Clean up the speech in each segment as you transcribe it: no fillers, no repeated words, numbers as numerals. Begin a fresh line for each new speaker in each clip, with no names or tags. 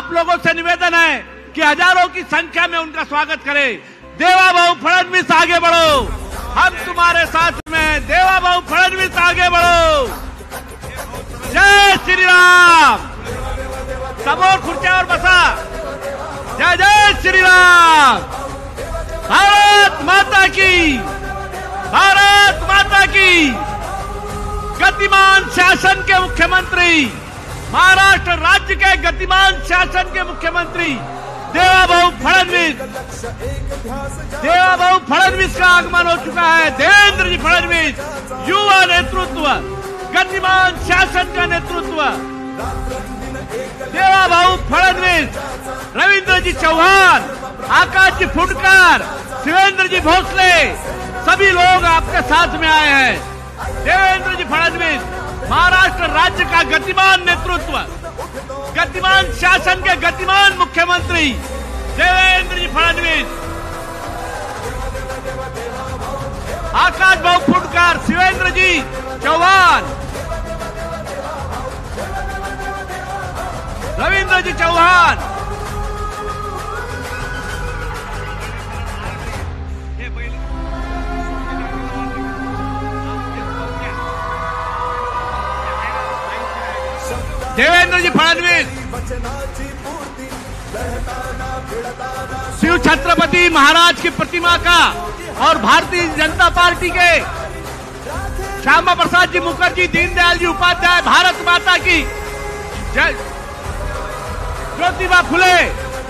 आप लोगों से निवेदन है कि हजारों की संख्या में उनका स्वागत करें। देवाभाऊ फडणवीस आगे बढ़ो, हम तुम्हारे साथ में हैं। देवाभाऊ फडणवीस आगे बढ़ो। जय श्री राम। समोर खुर्च्यावर बसा। जय जय श्री राम। भारत माता की, भारत माता की। गतिमान शासन के मुख्यमंत्री, महाराष्ट्र राज्य के गतिमान शासन के मुख्यमंत्री देवाभाऊ फडणवीस, देवाभाऊ फडणवीस का आगमन हो चुका है। देवेंद्र जी फडणवीस, युवा नेतृत्व, गतिमान शासन का नेतृत्व। देवाभाऊ फडणवीस, रविंद्र जी चौहान, आकाश जी फुटकर, शिवेंद्र जी भोसले, सभी लोग आपके साथ में आए हैं। देवेंद्र जी फडणवीस, महाराष्ट्र राज्य का गतिमान नेतृत्व, गतिमान शासन के गतिमान मुख्यमंत्री देवेंद्र जी फडणवीस, आकाश भाऊ फुटकर, शिवेंद्र जी चौहान, रविंद्र जी चौहान। देवेंद्र जी फडणवीस, शिव छत्रपति महाराज की प्रतिमा का और भारतीय जनता पार्टी के श्यामा प्रसाद जी मुखर्जी, दीनदयाल जी उपाध्याय, भारत माता की जय, ज्योतिबा फुले,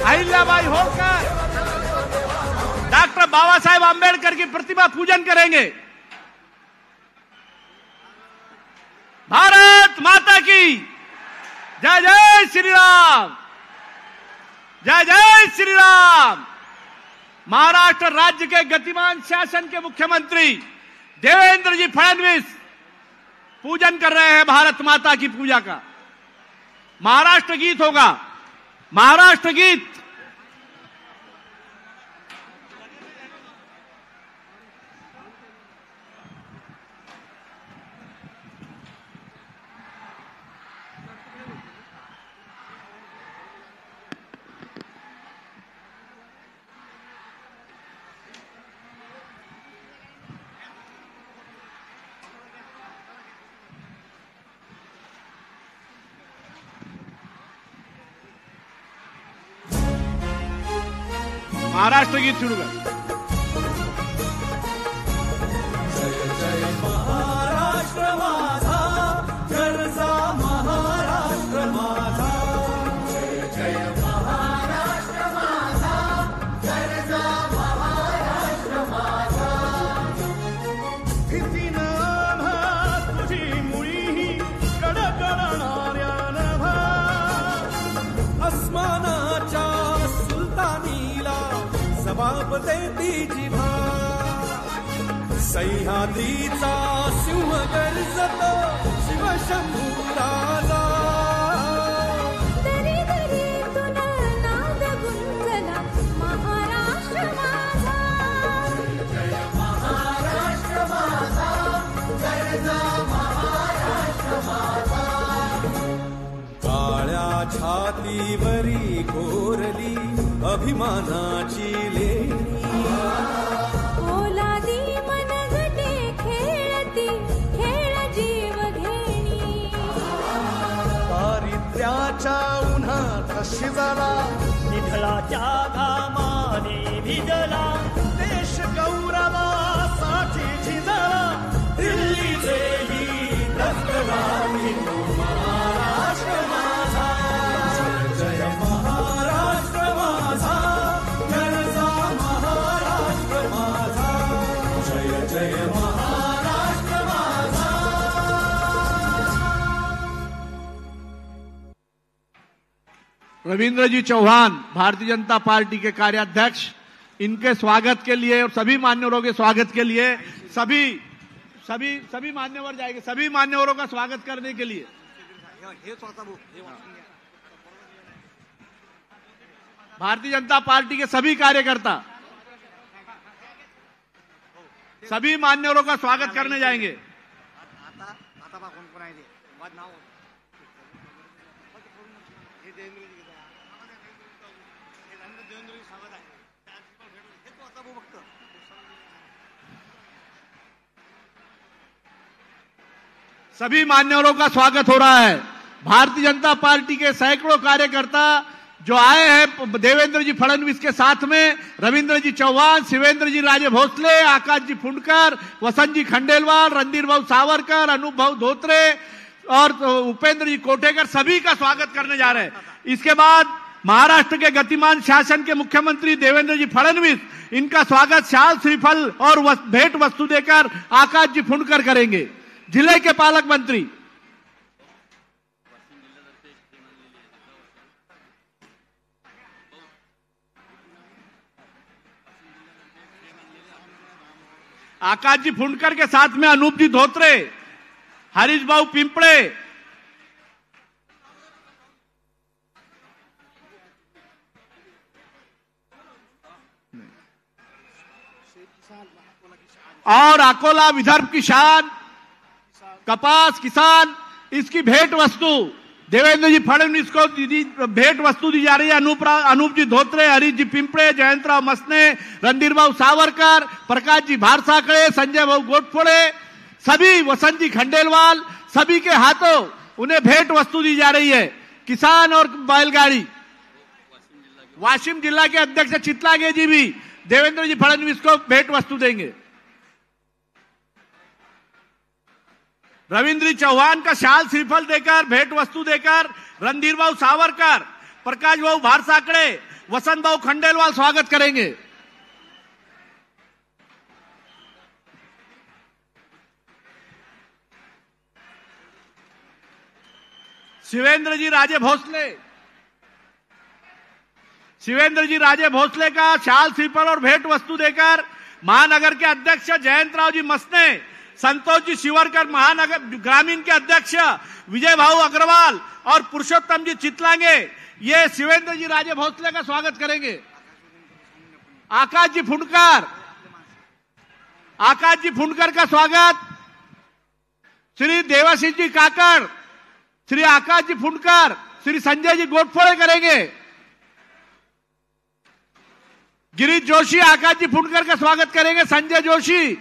अहिल्याबाई होलकर, डॉक्टर बाबा साहेब आंबेडकर की प्रतिमा पूजन करेंगे। भारत माता की जय जय श्री राम। जय जय श्री राम। महाराष्ट्र राज्य के गतिमान शासन के मुख्यमंत्री देवेंद्र जी फडणवीस पूजन कर रहे हैं भारत माता की पूजा का। महाराष्ट्र गीत होगा, महाराष्ट्र गीत। महाराष्ट्र गीत शुरू कर।
जय जय महाराष्ट्र माझा, गरजा महाराष्ट्र माझा। जय जय महाराष्ट्र माझा, गरजा महाराष्ट्र माझा। स्थितीन आम्हा तुझी मुळी कडकडणाऱ्या नभा, अस्मानाच्या सुलतानीला जबाब देती जिभा। सह्याद्रीचा सिंह गर्जतो शिवशंभू राजा।
दरी दरीतून नाद गुंजला महाराष्ट्र माझा।
जय महाराष्ट्र माझा, गरजा महाराष्ट्र माझा। काळ्या छातीवरी कोरली अभिमानाची लेणी,
ओलादी मनगटे खेळती खेळ जीव घेणी।
दारिद्र्याच्या उन्हात शिजला,
निधळाच्या घामाने भिजला,
देश गौरवासाठी झिजला। दिल्लीचे ही दस्तराणी महाराष्ट्र माझा। जय जय महाराष्ट्र माझा, गरजा महाराष्ट्र माझा। जय जय महाराष्ट्र माझा।
रविंद्र जी चौहान, भारतीय जनता पार्टी के कार्याध्यक्ष, इनके स्वागत के लिए और सभी मान्यवरों के स्वागत के लिए सभी मान्यवर जाएंगे। सभी मान्यवरों का स्वागत करने के लिए भारतीय जनता पार्टी के सभी कार्यकर्ता सभी मान्यवरों का स्वागत करने जाएंगे। सभी मान्यवरों का स्वागत हो रहा है। भारतीय जनता पार्टी के सैकड़ों कार्यकर्ता जो आए हैं देवेंद्र जी फडणवीस के साथ में, रविंद्र जी चौहान, शिवेंद्र जी राजे भोसले, आकाश जी फुंडकर, वसंत जी खंडेलवाल, रणधीर भाऊ सावरकर, अनूप भाऊ धोत्रे और उपेंद्र जी कोटेकर, सभी का स्वागत करने जा रहे हैं। इसके बाद महाराष्ट्र के गतिमान शासन के मुख्यमंत्री देवेंद्र जी फडणवीस, इनका स्वागत शाल, श्रीफल और भेंट वस्तु देकर आकाश जी फुंडकर करेंगे। जिले के पालक मंत्री आकाश जी फुंडकर के साथ में अनूप जी धोत्रे, हरीश भाऊ पिंपळे, और अकोला विदर्भ की शान कपास किसान, इसकी भेंट वस्तु देवेंद्र जी फडणवीस को भेंट वस्तु दी जा रही है। अनूप जी धोत्रे, हरीश जी पिंपळे, जयंतराव मसने, रणधीर भाऊ सावरकर, प्रकाश जी भारसाकळे, संजय भाऊ गोटफोड़े, सभी, वसंत जी खंडेलवाल, सभी के हाथों उन्हें भेंट वस्तु दी जा रही है। किसान और बैलगाड़ी। वाशिम जिला के अध्यक्ष चितलागे जी भी देवेंद्र जी फडणवीस को भेंट वस्तु देंगे। रविंद्र चौहान का शाल, श्रीफल देकर, भेंट वस्तु देकर रणधीर भाऊ सावरकर, प्रकाश भाऊ भारसाकळे, वसंत भाऊ खंडेलवाल स्वागत करेंगे। शिवेंद्र जी राजे भोसले का शाल, श्रीफल और भेंट वस्तु देकर महानगर के अध्यक्ष जयंतराव जी मसने, संतोष जी शिवरकर, महानगर ग्रामीण के अध्यक्ष विजय भाऊ अग्रवाल और पुरुषोत्तम जी चितलांगे, ये शिवेंद्र जी राजे भोसले का स्वागत करेंगे। आकाश जी फुंडकर का स्वागत श्री देवाशीष जी काकड़, श्री आकाश जी फुंडकर, श्री संजय जी गोटफोड़े करेंगे। गिरीश जोशी आकाश जी फुंडकर का स्वागत करेंगे। संजय जोशी,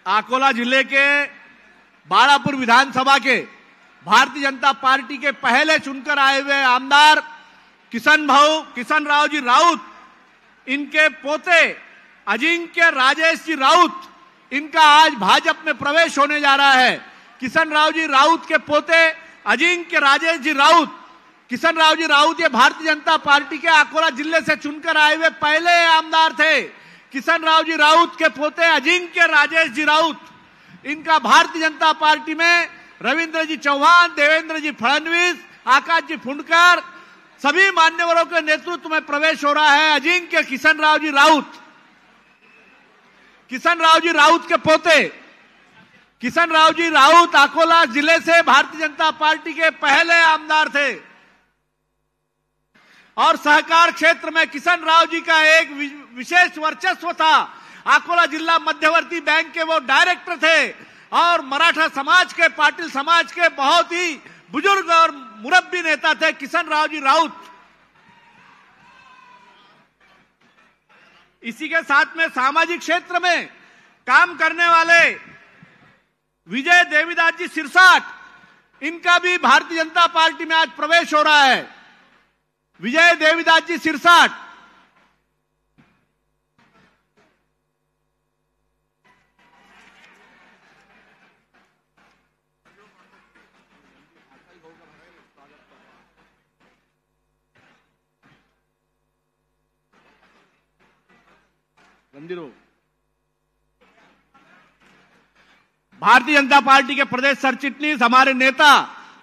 अकोला जिले के बाड़ापुर विधानसभा के भारतीय जनता पार्टी के पहले चुनकर आए हुए आमदार किशन राव जी राउत, इनके पोते अजिंक्य राजेश जी राउत, इनका आज भाजपा में प्रवेश होने जा रहा है। किशन राव जी राउत के पोते अजिंक्य राजेश जी राउत, किशन राव जी राउत ये भारतीय जनता पार्टी के अकोला जिले से चुनकर आए हुए पहले आमदार थे। किशन राव जी राउत के पोते अजिंक्य राजेश जी राउत, इनका भारतीय जनता पार्टी में रविंद्र जी चौहान, देवेंद्र जी फडणवीस, आकाश जी फुंडकर, सभी मान्यवरों के नेतृत्व में प्रवेश हो रहा है। अजिंक्य किशन राव जी राउत के पोते किशन राव जी राउत अकोला जिले से भारतीय जनता पार्टी के पहले आमदार थे और सहकार क्षेत्र में किशन राव जी का एक विशेष वर्चस्व था। अकोला जिला मध्यवर्ती बैंक के वो डायरेक्टर थे और मराठा समाज के, पाटिल समाज के बहुत ही बुजुर्ग और मुरब्बी नेता थे किशन राव जी राउत। इसी के साथ में सामाजिक क्षेत्र में काम करने वाले विजय देवीदास जी सिरसाट, इनका भी भारतीय जनता पार्टी में आज प्रवेश हो रहा है। विजय देवीदास जी सिरसाट, भारतीय जनता पार्टी के प्रदेश सरचिटनीस हमारे नेता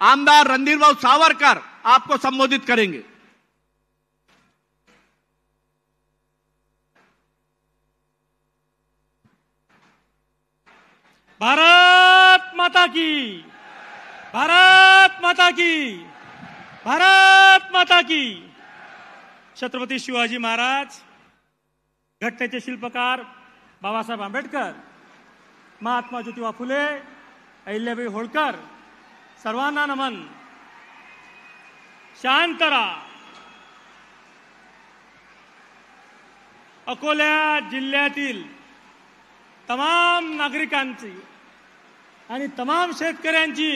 आमदार रणधीर भाऊ सावरकर आपको संबोधित करेंगे।
भारत माता की, भारत माता की, भारत माता की. छत्रपती शिवाजी महाराज, घटनेचे शिल्पकार बाबासाहेब आंबेडकर, महात्मा ज्योतिबा फुले, अहिल्याबाई होळकर, सर्वांना नमन. शांत राहा. अकोला जिल्ह्यातील तमाम नागरिकांची आणि तमाम शेतकऱ्यांची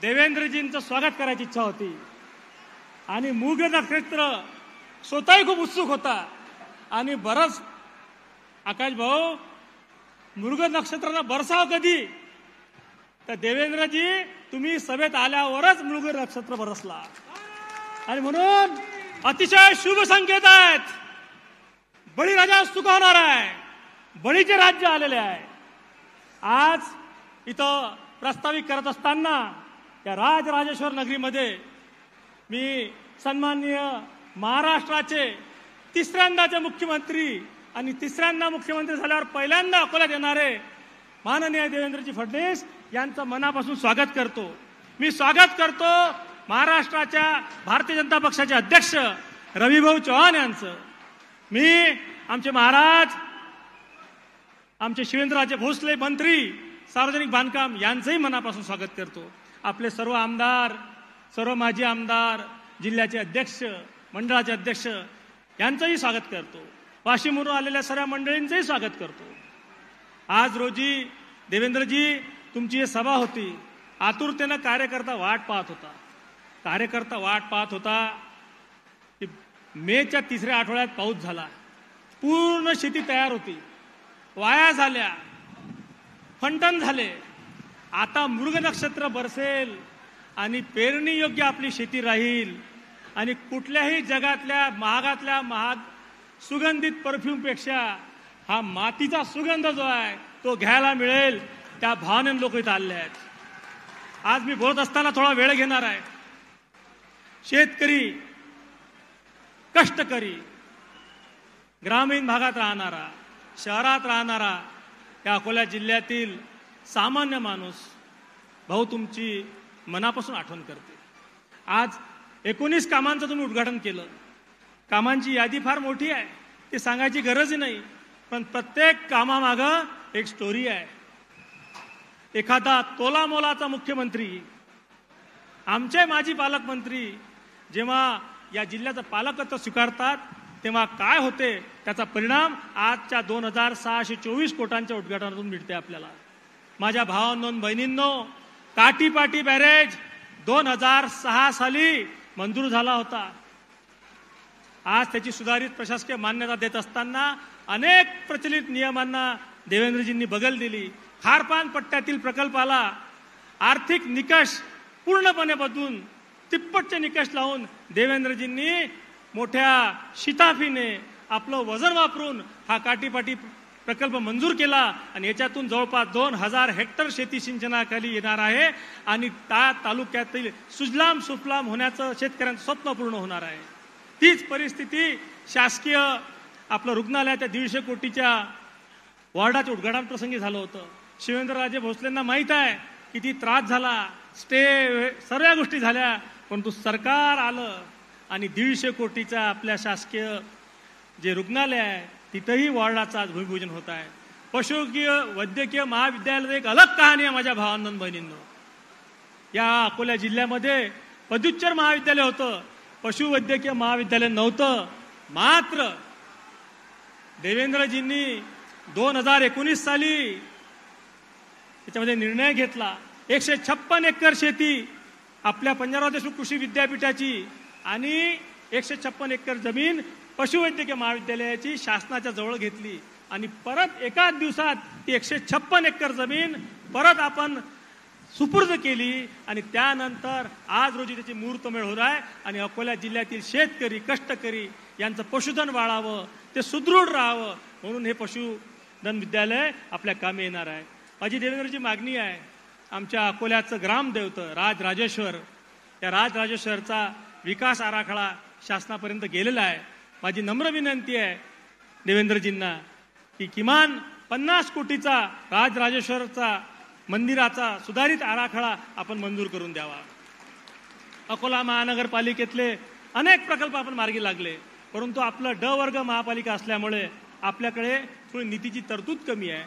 देवेंद्रजींचं स्वागत करायची इच्छा होती आणि मृग नक्षत्र स्वतःही खूप उत्सुक होता. आणि बरंच आकाश भाऊ, मृग नक्षत्राला बरसाव कधी, तर देवेंद्रजी तुम्ही सभेत आल्यावरच मृग नक्षत्र बरसला आणि म्हणून अतिशय शुभ संकेत आहेत. बळीराजा सुखावणार आहे, बळीचे राज्य आलेले आहे. आज इथं प्रास्ताविक करत असताना या राजराजेश्वर नगरीमध्ये मी सन्माननीय महाराष्ट्राचे तिसऱ्यांदाचे मुख्यमंत्री आणि तिसऱ्यांदा मुख्यमंत्री झाल्यावर पहिल्यांदा अकोल्यात येणारे माननीय देवेंद्रजी फडणवीस यांचं मनापासून स्वागत करतो. मी स्वागत करतो महाराष्ट्राच्या भारतीय जनता पक्षाचे अध्यक्ष रविभाऊ चव्हाण यांचं. मी आमचे महाराज, आमचे शिवेंद्रराजे भोसले मंत्री सार्वजनिक बांधकाम यांचंही मनापासून स्वागत करतो. आपले सर्व आमदार, सर्व माजी आमदार, जिल्ह्याचे अध्यक्ष, मंडळाचे अध्यक्ष यांचंही स्वागत करतो. वाशिमवरून आलेल्या सर्व मंडळींचंही स्वागत करतो. आज रोजी देवेंद्रजी तुमची ही सभा होती. आतुरतेनं कार्यकर्ता वाट पाहत होता की मेच्या तिसऱ्या आठवड्यात पाऊस झाला. पूर्ण शेती तयार होती, वाया झाल्या, फंटन झाले. आता मृग नक्षत्र बरसेल आणि पेरणी योग्य आपली शेती राहील आणि कुठल्याही जगातल्या महाग सुगंधित परफ्यूमपेक्षा हा मातीचा सुगंध जो आहे तो घ्यायला मिळेल, त्या भावनेने लोक इथं आले आहेत. आज मी बोलत असताना थोडा वेळ घेणार आहे. शेतकरी, कष्टकरी, ग्रामीण भागात राहणारा, शहरात राहणारा, या अकोला जिल्ह्यातील सामान्य माणूस भाऊ तुमची मनापासून आठवण करते. आज 19 कामांचं तुम्ही उद्घाटन केलं. कामांची यादी फार मोठी आहे, ती सांगायची गरज नाही, पण प्रत्येक कामामागं एक स्टोरी आहे. एखादा तोलामोलाचा मुख्यमंत्री, आमचे माजी पालकमंत्री जेव्हा या जिल्ह्याचं पालकत्व स्वीकारतात तेव्हा काय होते त्याचा परिणाम आजच्या 2624 कोटांच्या उद्घाटनातून मिळते आपल्याला. माझ्या भावांनो, बहिणींनो, काटीपाटी बॅरेज 2006 साली मंजूर झाला होता. आज त्याची सुधारित प्रशासकीय मान्यता देत असताना अनेक प्रचलित नियमांना देवेंद्रजींनी बगल दिली. खारपान पट्ट्यातील प्रकल्पाला आर्थिक निकष पूर्णपणे बदलून तिप्पटचे निकष लावून देवेंद्रजींनी मोठ्या शिताफीने आपलं वजन वापरून हा काटीपाटी प्रकल्प मंजूर केला आणि याच्यातून जवळपास 2000 हेक्टर शेती सिंचनाखाली येणार आहे आणि त्या तालुक्यातील सुजलाम सुफलाम होण्याचं शेतकऱ्यांचं स्वप्न पूर्ण होणार आहे. तीच परिस्थिती शासकीय आपलं रुग्णालयाच्या 150 कोटीच्या वॉर्डाच्या उद्घाटन प्रसंगी झालं होतं. शिवेंद्रराजे भोसलेंना माहीत आहे किती त्रास झाला, स्टे, सर्व गोष्टी झाल्या, परंतु सरकार आलं आणि 150 कोटीचा आपल्या शासकीय जे रुग्णालय आहे तिथंही वॉर्डाचं आज भूमिपूजन होत आहे. पशुकीय वैद्यकीय महाविद्यालयात एक अलग कहाणी आहे माझ्या भावांनो, बहिणींनो. या अकोला जिल्ह्यामध्ये पदव्युत्तर महाविद्यालय होतं, पशुवैद्यकीय महाविद्यालय नव्हतं. मात्र देवेंद्रजींनी 2019 साली त्याच्यामध्ये निर्णय घेतला. 156 एकर शेती आपल्या पंजाबराव देशमुख कृषी विद्यापीठाची आणि 156 एकर जमीन पशुवैद्यकीय महाविद्यालयाची शासनाच्या जवळ घेतली आणि परत एकाच दिवसात ती 156 एकर जमीन परत आपण सुपूर्द केली आणि त्यानंतर आज रोजी त्याची मुहूर्तमेळ होत आहे आणि अकोला जिल्ह्यातील शेतकरी, कष्टकरी यांचं पशुधन वाढावं, ते सुदृढ राहावं म्हणून हे पशुधन विद्यालय आपल्या कामी येणार आहे. माझी देवेंद्रची मागणी आहे, आमच्या अकोल्याचं ग्रामदैवत राजराजेश्वर, या राजराजेश्वरचा विकास आराखडा शासनापर्यंत गेलेला आहे. माझी नम्र विनंती आहे देवेंद्रजींना की किमान 50 कोटीचा राजराजेश्वरचा मंदिराचा सुधारित आराखडा आपण मंजूर करून द्यावा. अकोला महानगरपालिकेतले अनेक प्रकल्प आपण मार्गी लागले, परंतु आपलं ड वर्ग महापालिका असल्यामुळे आपल्याकडे थोडी निधीची तरतूद कमी आहे.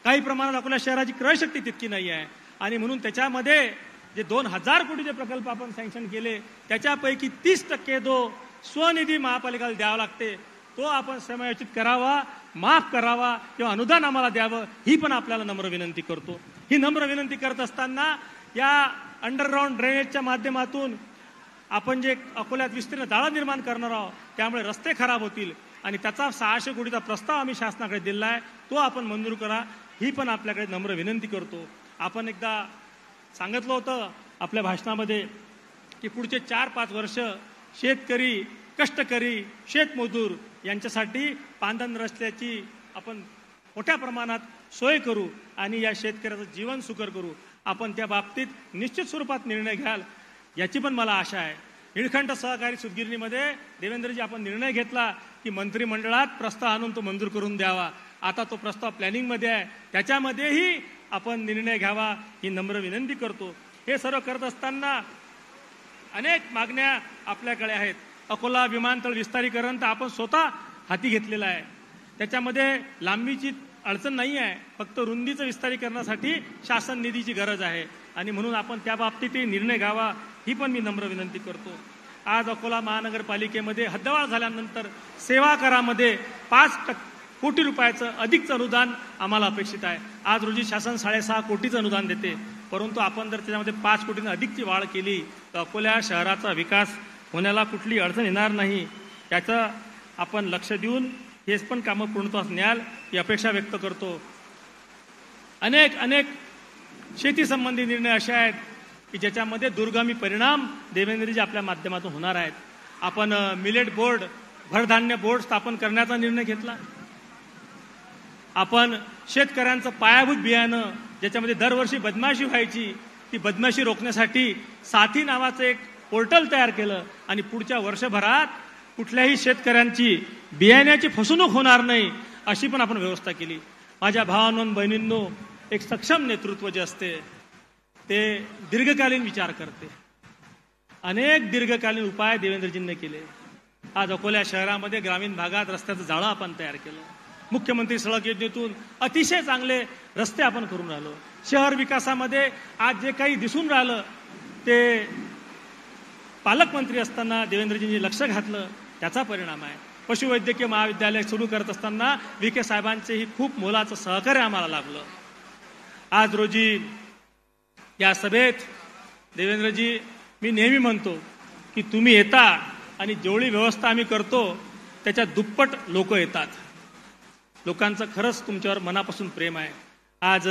काही प्रमाणात अकोला शहराची क्रयशक्ती तितकी नाही आहे आणि म्हणून त्याच्यामध्ये जे 2000 कोटीचे प्रकल्प आपण सँक्शन केले त्याच्यापैकी 30% जो स्वनिधी महापालिकेला द्यावा लागते तो आपण समायोजित करावा, माफ करावा किंवा अनुदान आम्हाला द्यावं, ही पण आपल्याला नम्र विनंती करतो. ही नम्र विनंती करत असताना या अंडरग्राऊंड ड्रेनेजच्या माध्यमातून आपण जे अकोल्यात विस्तीर्ण जाळं निर्माण करणार आहोत त्यामुळे रस्ते खराब होतील आणि त्याचा 600 कोटीचा प्रस्ताव आम्ही शासनाकडे दिला आहे, तो आपण मंजूर करा, ही पण आपल्याकडे नम्र विनंती करतो. आपण एकदा सांगितलं होतं आपल्या भाषणामध्ये की पुढचे 4-5 वर्ष शेतकरी, कष्टकरी, शेतमजूर यांच्यासाठी पांदन रस्त्याची आपण मोठ्या प्रमाणात सोय करू आणि या शेतकऱ्याचं जीवन सुकर करू. आपण त्या बाबतीत निश्चित स्वरूपात निर्णय घ्याल याची पण मला आशा आहे. निळकंठ सहकारी सूतगिरणीमध्ये देवेंद्रजी आपण निर्णय घेतला की मंत्रिमंडळात प्रस्ताव आणून तो मंजूर करून द्यावा. आता तो प्रस्ताव प्लॅनिंगमध्ये आहे, त्याच्यामध्येही आपण निर्णय घ्यावा, ही नम्र विनंती करतो. हे सर्व करत असताना अनेक मागण्या आपल्याकडे आहेत. अकोला विमानतळ विस्तारीकरण तर आपण स्वतः हाती घेतलेलं आहे, त्याच्यामध्ये लांबीची अडचण नाही आहे, फक्त रुंदीचं विस्तारीकरणासाठी शासन निधीची गरज आहे आणि म्हणून आपण त्या बाबतीतही निर्णय घ्यावा, ही पण मी नम्र विनंती करतो. आज अकोला महानगरपालिकेमध्ये हद्दवाढ झाल्यानंतर सेवा करामध्ये 5 कोटी रुपयाचं अधिकचं अनुदान आम्हाला अपेक्षित आहे. आज रोजी शासन 6.5 कोटीचं अनुदान देते, परंतु आपण जर त्याच्यामध्ये 5 कोटींनी अधिकची वाढ केली तर अकोला शहराचा विकास होण्याला कुठली अडचण येणार नाही. याचं आपण लक्ष देऊन हेच पण कामं पूर्णत्वास न्याल ही अपेक्षा व्यक्त करतो. अनेक शेती संबंधी निर्णय असे आहेत की ज्याच्यामध्ये दूरगामी परिणाम देवेंद्रजी आपल्या माध्यमातून होणार आहेत. आपण मिलेट बोर्ड, भरधान्य बोर्ड स्थापन करण्याचा निर्णय घेतला. आपण शेतकऱ्यांचं पायाभूत बियाणं ज्याच्यामध्ये दरवर्षी बदमाशी व्हायची, ती बदमाशी रोखण्यासाठी साथी नावाचं एक पोर्टल तयार केलं आणि पुढच्या वर्षभरात कुठल्याही शेतकऱ्यांची बियाण्याची फसवणूक होणार नाही अशी पण आपण व्यवस्था केली. माझ्या भावांनो बहिणींनो, एक सक्षम नेतृत्व जे असते ते दीर्घकालीन विचार करते. अनेक दीर्घकालीन उपाय देवेंद्रजींनी केले. आज अकोला शहरामध्ये ग्रामीण भागात रस्त्याचं जाळं आपण तयार केलं. मुख्यमंत्री सडक योजनेतून अतिशय चांगले रस्ते आपण करून राहिलो. शहर विकासामध्ये आज जे काही दिसून राहिलं ते पालकमंत्री असताना देवेंद्रजींनी लक्ष घातलं, त्याचा परिणाम आहे. पशुवैद्यकीय महाविद्यालय सुरू करत असताना विखे साहेबांचेही खूप मोलाचं सहकार्य आम्हाला लाभलं. आज रोजी या सभेत देवेंद्रजी, मी नेहमी म्हणतो की तुम्ही येता आणि जेवढी व्यवस्था आम्ही करतो त्याच्या दुप्पट लोक येतात. लोकांचं खरंच तुमच्यावर मनापासून प्रेम आहे. आज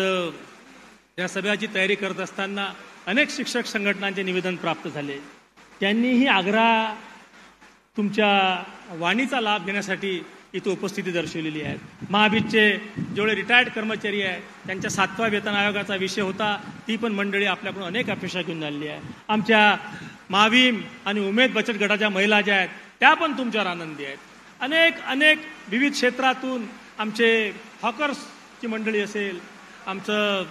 या सभेची तयारी करत असताना अनेक शिक्षक संघटनांचे निवेदन प्राप्त झाले. त्यांनीही आग्रह तुमच्या वाणीचा लाभ घेण्यासाठी इथं उपस्थिती दर्शवलेली आहे. महाबीजचे जेवढे रिटायर्ड कर्मचारी आहेत त्यांच्या 7व्या वेतन आयोगाचा विषय होता, ती पण मंडळी आपल्याकडून अनेक अपेक्षा घेऊन आलेली आहे. आमच्या माविम आणि उमेद बचत गटाच्या महिला ज्या आहेत त्या पण तुमच्यावर आनंदी आहेत. अनेक विविध क्षेत्रातून आमचे हॉकर्सची मंडळी असेल, आमचं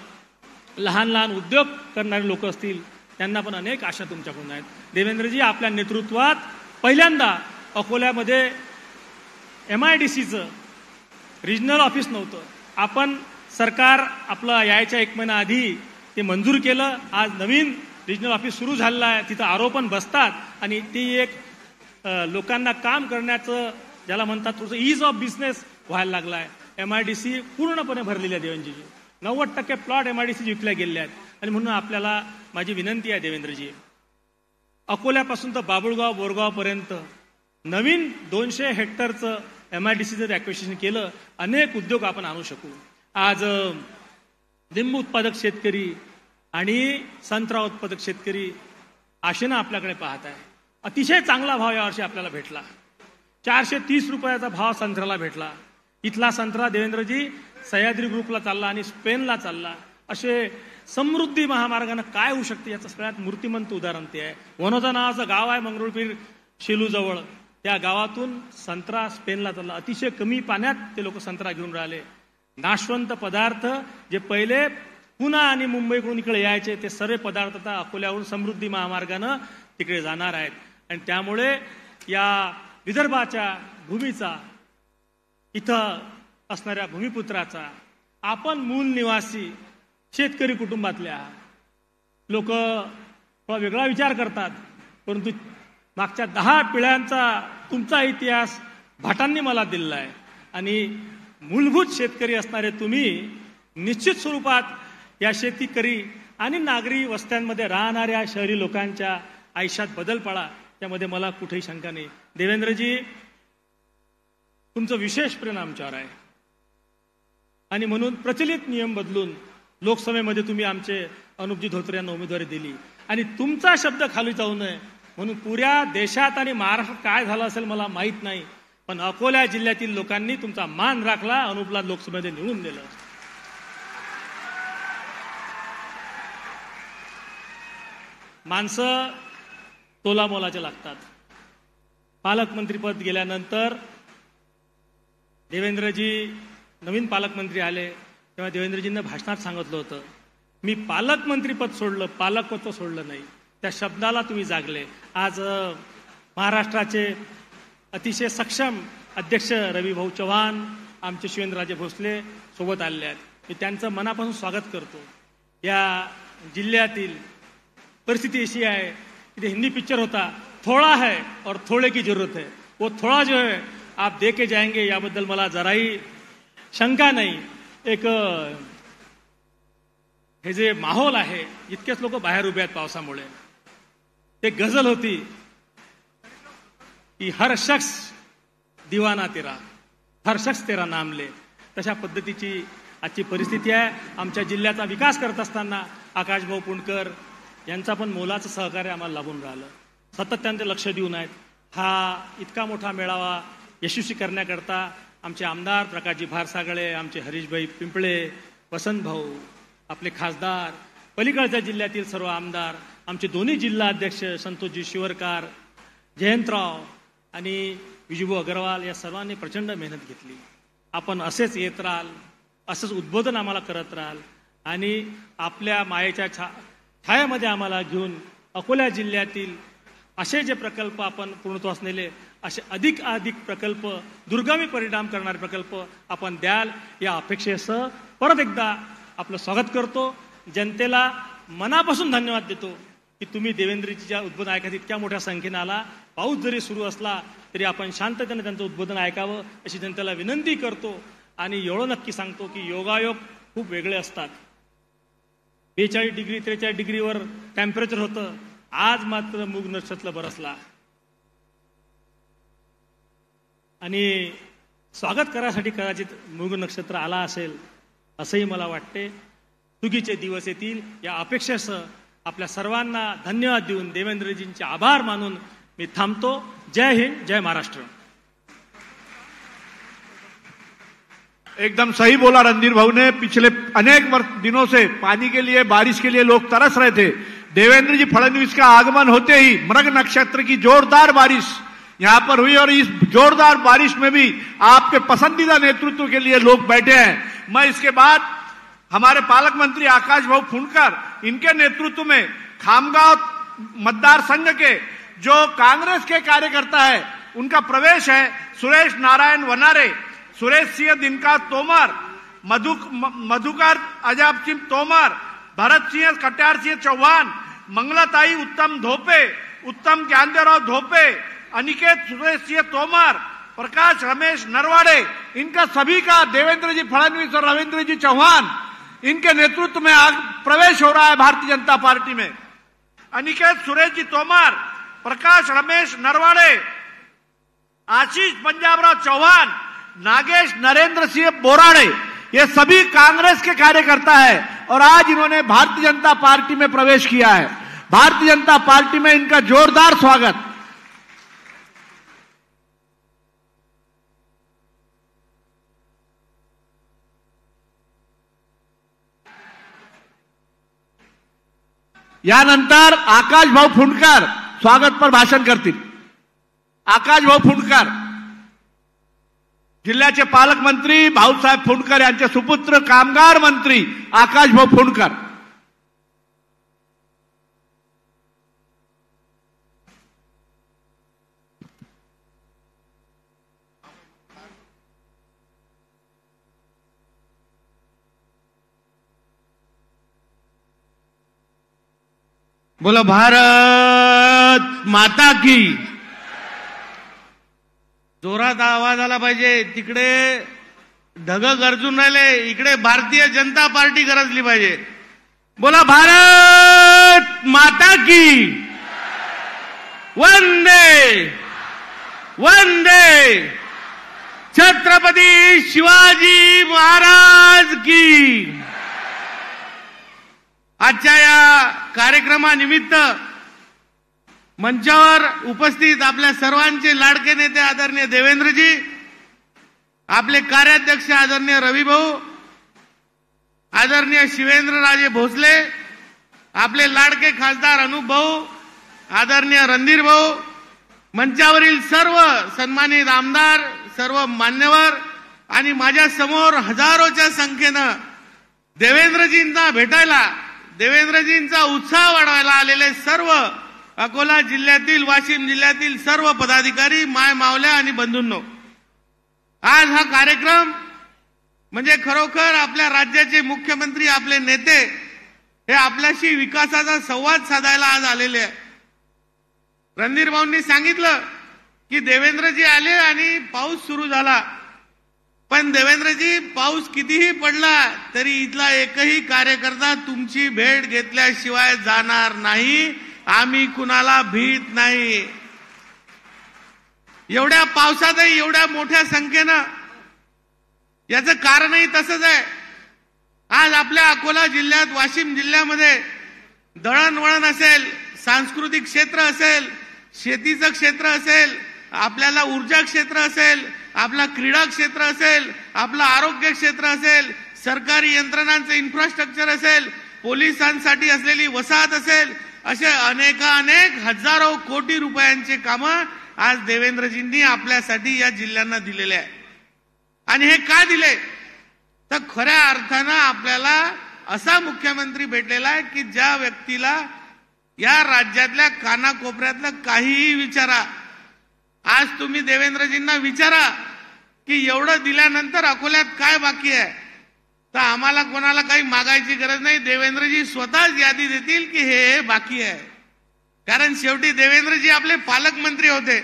लहान उद्योग करणारे लोक असतील, त्यांना पण अनेक आशा तुमच्याकडून आहेत. देवेंद्रजी, आपल्या नेतृत्वात पहिल्यांदा अकोल्यामध्ये MIDCचं रिजनल ऑफिस नव्हतं. आपण सरकार आपलं यायच्या 1 महिना आधी ते मंजूर केलं. आज नवीन रिजनल ऑफिस सुरू झालेलं आहे. तिथं आरोपण बसतात आणि ती एक लोकांना काम करण्याचं ज्याला म्हणतात थोडंसं ईज ऑफ बिझनेस व्हायला लागला आहे. MIDC पूर्णपणे भरलेली आहे देवेंद्रजी. 90% प्लॉट MIDC विकल्या गेलेले आहेत आणि म्हणून आपल्याला माझी विनंती आहे देवेंद्रजी, अकोल्यापासून तर बाबुळगाव बोरगावपर्यंत नवीन 200 हेक्टरचं MIDC जर ॲक्विजिशन केलं, अनेक उद्योग आपण आणू शकू. आज लिंबू उत्पादक शेतकरी आणि संत्रा उत्पादक शेतकरी आशेनं आपल्याकडे पाहत आहे. अतिशय चांगला भाव यावर्षी आपल्याला भेटला. 430 रुपयाचा भाव संत्र्याला भेटला. इथला संत्रा देवेंद्रजी सह्याद्री ग्रुपला चालला आणि स्पेनला चालला. असे समृद्धी महामार्गानं काय होऊ शकते याचं सगळ्यात मूर्तिमंत उदाहरण ते आहे. वनोजा नावाचं गाव आहे मंगरुळपीर शेलूजवळ, त्या गावातून संत्रा स्पेनला चालला. अतिशय कमी पाण्यात ते लोक संत्रा घेऊन राहिले. नाशवंत पदार्थ जे पहिले पुणे आणि मुंबईकडून इकडे यायचे ते सर्व पदार्थ आता अकोल्यावरून समृद्धी महामार्गानं तिकडे जाणार आहेत. आणि त्यामुळे या विदर्भाच्या भूमीचा, इथं असणाऱ्या भूमिपुत्राचा, आपण मूल निवासी शेतकरी कुटुंबातल्या लोक थोडा वेगळा विचार करतात, परंतु मागच्या 10 पिढ्यांचा तुमचा इतिहास भाटांनी मला दिलेला आहे. आणि मूलभूत शेतकरी असणारे तुम्ही निश्चित स्वरूपात या शेतकरी आणि नागरी वस्त्यांमध्ये राहणाऱ्या शहरी लोकांच्या आयुष्यात बदल पडा, त्यामध्ये मला कुठेही शंका नाही. देवेंद्रजी, तुमचं विशेष प्रेम आमच्यावर आहे आणि म्हणून प्रचलित नियम बदलून लोकसभेमध्ये तुम्ही आमचे अनुपजी धोत्रे यांना उमेदवारी दिली. आणि तुमचा शब्द खाली जाऊ नये म्हणून पुऱ्या देशात आणि महाराष्ट्रात काय झालं असेल मला माहीत नाही, पण अकोला जिल्ह्यातील लोकांनी तुमचा मान राखला, अनुपला लोकसभेमध्ये निवडून दिलं. माणसं तोलामोलाचे लागतात. पालकमंत्रीपद गेल्यानंतर देवेंद्रजी नवीन पालकमंत्री आले तेव्हा देवेंद्रजींना भाषणात सांगितलं होतं, मी पालकमंत्रीपद सोडलं, पालकपद सोडलं नाही. त्या शब्दाला तुम्ही जागले. आज महाराष्ट्राचे अतिशय सक्षम अध्यक्ष रविभाऊ चव्हाण, आमचे शिवेंद्रराजे भोसले सोबत आलेले आहेत. मी त्यांचं मनापासून स्वागत करतो. या जिल्ह्यातील परिस्थिती अशी आहे कि हिंदी पिक्चर होता, थोड़ा है और थोड़े की जरूरत है, वो थोड़ा जो है आप दे के जाएंगे याबद्दल मला जराही शंका नाही. एक हे जे माहोल आहे, इतकेच लोक बाहेर उभे आहेत पावसामुळे. ते गझल होती की हर शख्स दीवाना तेरा, हर शख्स तेरा नाम ले. तशा पद्धतीची आजची परिस्थिती आहे. आमच्या जिल्ह्याचा विकास करत असताना आकाशभाऊ पुणकर यांचा पण मोलाचं सहकार्य आम्हाला लाभून राहिलं. सतत त्यांचे लक्ष देऊन आहेत. हा इतका मोठा मेळावा यशस्वी करण्याकरता आमचे आमदार प्रकाशजी भारसागळे, आमचे हरीशभाई पिंपळे, वसंत भाऊ, आपले खासदार, पलीकडच्या जिल्ह्यातील सर्व आमदार, आमचे दोन्ही जिल्हा अध्यक्ष संतोषजी शिवरकार, जयंतराव आणि विजूभाऊ अग्रवाल या सर्वांनी प्रचंड मेहनत घेतली. आपण असेच येत राहाल, असंच उद्बोधन आम्हाला करत राहाल आणि आपल्या मायेच्या छायामध्ये आम्हाला घेऊन अकोला जिल्ह्यातील असे जे प्रकल्प आपण पूर्णत्वास नेले, असे अधिक प्रकल्प, दुर्गामी परिणाम करणारे प्रकल्प आपण द्याल या अपेक्षेसह परत एकदा आपलं स्वागत करतो. जनतेला मनापासून धन्यवाद देतो की तुम्ही देवेंद्रजीच्या उद्बोधन ऐकत इतक्या मोठ्या संख्येने आला. पाऊस जरी सुरू असला तरी आपण शांततेने त्यांचं उद्बोधन ऐकावं अशी जनतेला विनंती करतो. आणि एवढं नक्की सांगतो की योगायोग खूप वेगळे असतात. 42 डिग्री 43 डिग्रीवर टेम्परेचर होतं, आज मात्र मूग नक्षत्र बरसला. आणि स्वागत करायसाठी कदाचित मूग नक्षत्र आला असेल असंही मला वाटते. सुगीचे दिवस येतील या अपेक्षेसह आपल्या सर्वांना धन्यवाद देऊन देवेंद्रजींचे आभार मानून मी थांबतो. जय हिंद, जय महाराष्ट्र.
एकदम सही बोला रणधीर भाऊ ने. पिछले अनेक दिनों से पानी के लिए, बारिश के लिए लोग तरस रहे थे. देवेंद्र जी फडणवीस का आगमन होते ही मृग नक्षत्र की जोरदार बारिश यहां पर हुई और इस जोरदार बारिश में भी आपके पसंदीदा नेतृत्व के लिए लोग बैठे हैं. मैं इसके बाद हमारे पालक मंत्री आकाश भाऊ फुंडकर, इनके नेतृत्व में खामगांव मतदार संघ के जो कांग्रेस के कार्यकर्ता है उनका प्रवेश है. सुरेश नारायण वनारे, सुरेश सिंह दिनका तोमर, मधुकर अजाब सिंह तोमर, भरत सिंह कट्यार सिंह चौहान, मंगलाताई उत्तम धोपे, उत्तम ज्ञानदेवराव धोपे, अनिकेत सुरेश सिंह तोमर, प्रकाश रमेश नरवाड़े, इनका सभी का देवेंद्र जी फडणवीस और रविंद्र जी चौहान इनके नेतृत्व में आज प्रवेश हो रहा है भारतीय जनता पार्टी में. अनिकेत सुरेश जी तोमर, प्रकाश रमेश नरवाड़े, आशीष पंजाबराव चौहान, नागेश नरेंद्र सिंह बोराड़े, ये सभी कांग्रेस के कार्यकर्ता है और आज इन्होंने भारतीय जनता पार्टी में प्रवेश किया है. भारतीय जनता पार्टी में इनका जोरदार स्वागत. यानंतर आकाश भाऊ फुंडकर स्वागत पर भाषण करतील. आकाश भाऊ फुंडकर. जिल्ह्याचे पालकमंत्री भाऊसाहेब फुंडकर यांचे सुपुत्र कामगार मंत्री आकाशभाऊ फुंडकर.
बोला भारत माता की. जोरात आवाज आला पाहिजे. तिकडे ढग गरजून राहिले, इकडे भारतीय जनता पार्टी गरजली पाहिजे. बोला भारत माता की. वंदे वंदे छत्रपती शिवाजी महाराज की. आजच्या या कार्यक्रमानिमित्त मंचावर उपस्थित आपल्या सर्वांचे लाडके नेते आदरणीय देवेंद्रजी, आपले कार्याध्यक्ष आदरणीय रविभाऊ, आदरणीय शिवेंद्रराजे भोसले, आपले लाडके खासदार अनुप भाऊ, आदरणीय रणधीर भाऊ, मंचावरील सर्व सन्मानित आमदार, सर्व मान्यवर आणि माझ्या समोर हजारोच्या संख्येनं देवेंद्रजींना भेटायला, देवेंद्रजींचा उत्साह वाढवायला आलेले सर्व अकोला जिल्ह्यातील, वाशिम जिल्ह्यातील सर्व पदाधिकारी, माय मावल्या आणि बंधूंनो, आज हा कार्यक्रम म्हणजे खरोखर आपल्या राज्याचे मुख्यमंत्री, आपले नेते हे आपल्याशी विकासाचा संवाद साधायला आज आलेले आहे. रणधीर भाऊंनी सांगितलं की देवेंद्रजी आले आणि पाऊस सुरू झाला. पण देवेंद्रजी, पाऊस कितीही पडला तरी इथला एकही कार्यकर्ता तुमची भेट घेतल्याशिवाय जाणार नाही. आम्ही कुणाला भीत नाही. एवढ्या पावसातही एवढ्या मोठ्या संख्येनं, याचं कारणही तसंच आहे. आज आपल्या अकोला जिल्ह्यात, वाशिम जिल्ह्यामध्ये दळणवळण असेल, सांस्कृतिक क्षेत्र असेल, शेतीचं क्षेत्र असेल, आपल्याला ऊर्जा क्षेत्र असेल, आपला क्रीडा क्षेत्र असेल, आपलं आरोग्य क्षेत्र असेल, सरकारी यंत्रणांचं इन्फ्रास्ट्रक्चर असेल, पोलिसांसाठी असलेली वसाहत असेल, असे अनेक हजारो कोटी रुपयांचे कामं आज देवेंद्रजींनी आपल्यासाठी या जिल्ह्यांना दिलेले आहे. आणि हे का दिले तर खऱ्या अर्थानं आपल्याला असा मुख्यमंत्री भेटलेला आहे की ज्या व्यक्तीला या राज्यातल्या कानाकोपऱ्यातलं काहीही विचारा. आज तुम्ही देवेंद्रजींना विचारा की एवढं दिल्यानंतर अकोल्यात काय बाकी आहे, तर आम्हाला कोणाला काही मागायची गरज नाही. देवेंद्रजी स्वतःच यादी देतील की हे बाकी आहे. कारण शेवटी देवेंद्रजी आपले पालकमंत्री होते.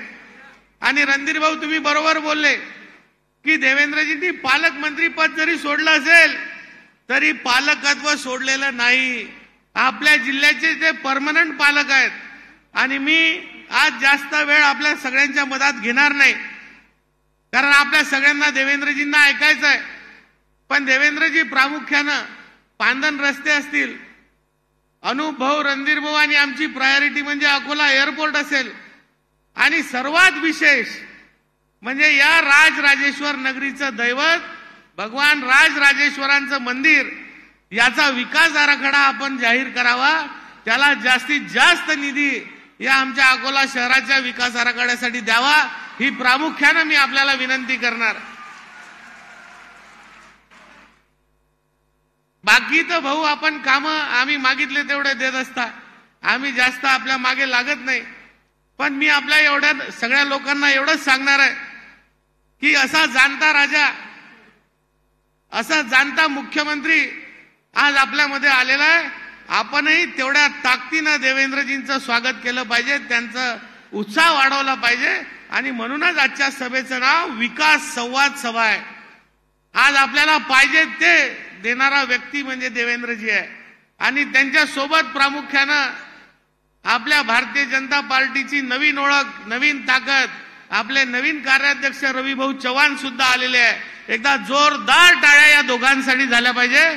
आणि रणधीर भाऊ, तुम्ही बरोबर बोलले की देवेंद्रजींनी पालकमंत्री पद जरी सोडलं असेल तरी पालकत्व सोडलेलं नाही. आपल्या जिल्ह्याचे ते परमनंट पालक आहेत. आणि मी आज जास्त वेळ आपल्या सगळ्यांच्या मधात घेणार नाही, कारण आपल्या सगळ्यांना देवेंद्रजींना ऐकायचं आहे. पण देवेंद्रजी प्रामुख्यानं पांदन रस्ते असतील, अनुप भाऊ, रणधीर भाऊ आणि आमची प्रायोरिटी म्हणजे अकोला एअरपोर्ट असेल, आणि सर्वात विशेष म्हणजे या राजराजेश्वर नगरीचं दैवत भगवान राजराजेश्वरांचं मंदिर, याचा विकास आराखडा आपण जाहीर करावा. त्याला जास्तीत जास्त निधी या आमच्या अकोला शहराच्या विकास आराखड्यासाठी द्यावा, ही प्रामुख्यानं मी आपल्याला विनंती करणार. बाकी तर भाऊ आपण कामं आम्ही मागितले तेवढे देत असता, आम्ही जास्त आपल्या मागे लागत नाही. पण मी आपल्या एवढ्या सगळ्या लोकांना एवढंच सांगणार आहे की असा जाणता राजा, असा जाणता मुख्यमंत्री आज आपल्यामध्ये आलेला आहे. आपणही तेवढ्या ताकदीनं देवेंद्रजींचं स्वागत केलं पाहिजे, त्यांचा उत्साह वाढवला पाहिजे. आणि म्हणूनच आजच्या सभेचं नाव विकास संवाद सभा आहे. आज आपल्याला पाहिजे ते देणारा व्यक्ती म्हणजे देवेंद्रजी आहे. आणि त्यांच्या सोबत प्रामुख्यानं आपल्या भारतीय जनता पार्टीची नवीन ओळख, नवीन ताकद, आपले नवीन कार्याध्यक्ष रविभाऊ चव्हाण सुद्धा आलेले आहे. एकदा जोरदार टाळ्या या दोघांसाठी झाल्या पाहिजे.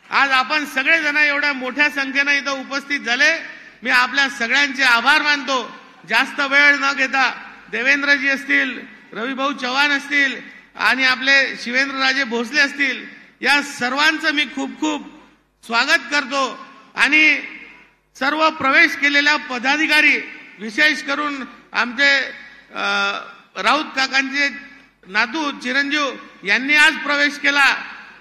आज आपण सगळेजण एवढ्या मोठ्या संख्येनं इथं उपस्थित झाले, मी आपल्या सगळ्यांचे आभार मानतो. जास्त वेळ न घेता देवेंद्रजी असतील, रविभाऊ चव्हाण असतील आणि आपले शिवेंद्रराजे भोसले असतील, या सर्वांचं मी खूप खूप स्वागत करतो. आणि सर्व प्रवेश केलेल्या पदाधिकारी, विशेष करून आमचे राऊत काकांचे नातू चिरंजीव यांनी आज प्रवेश केला.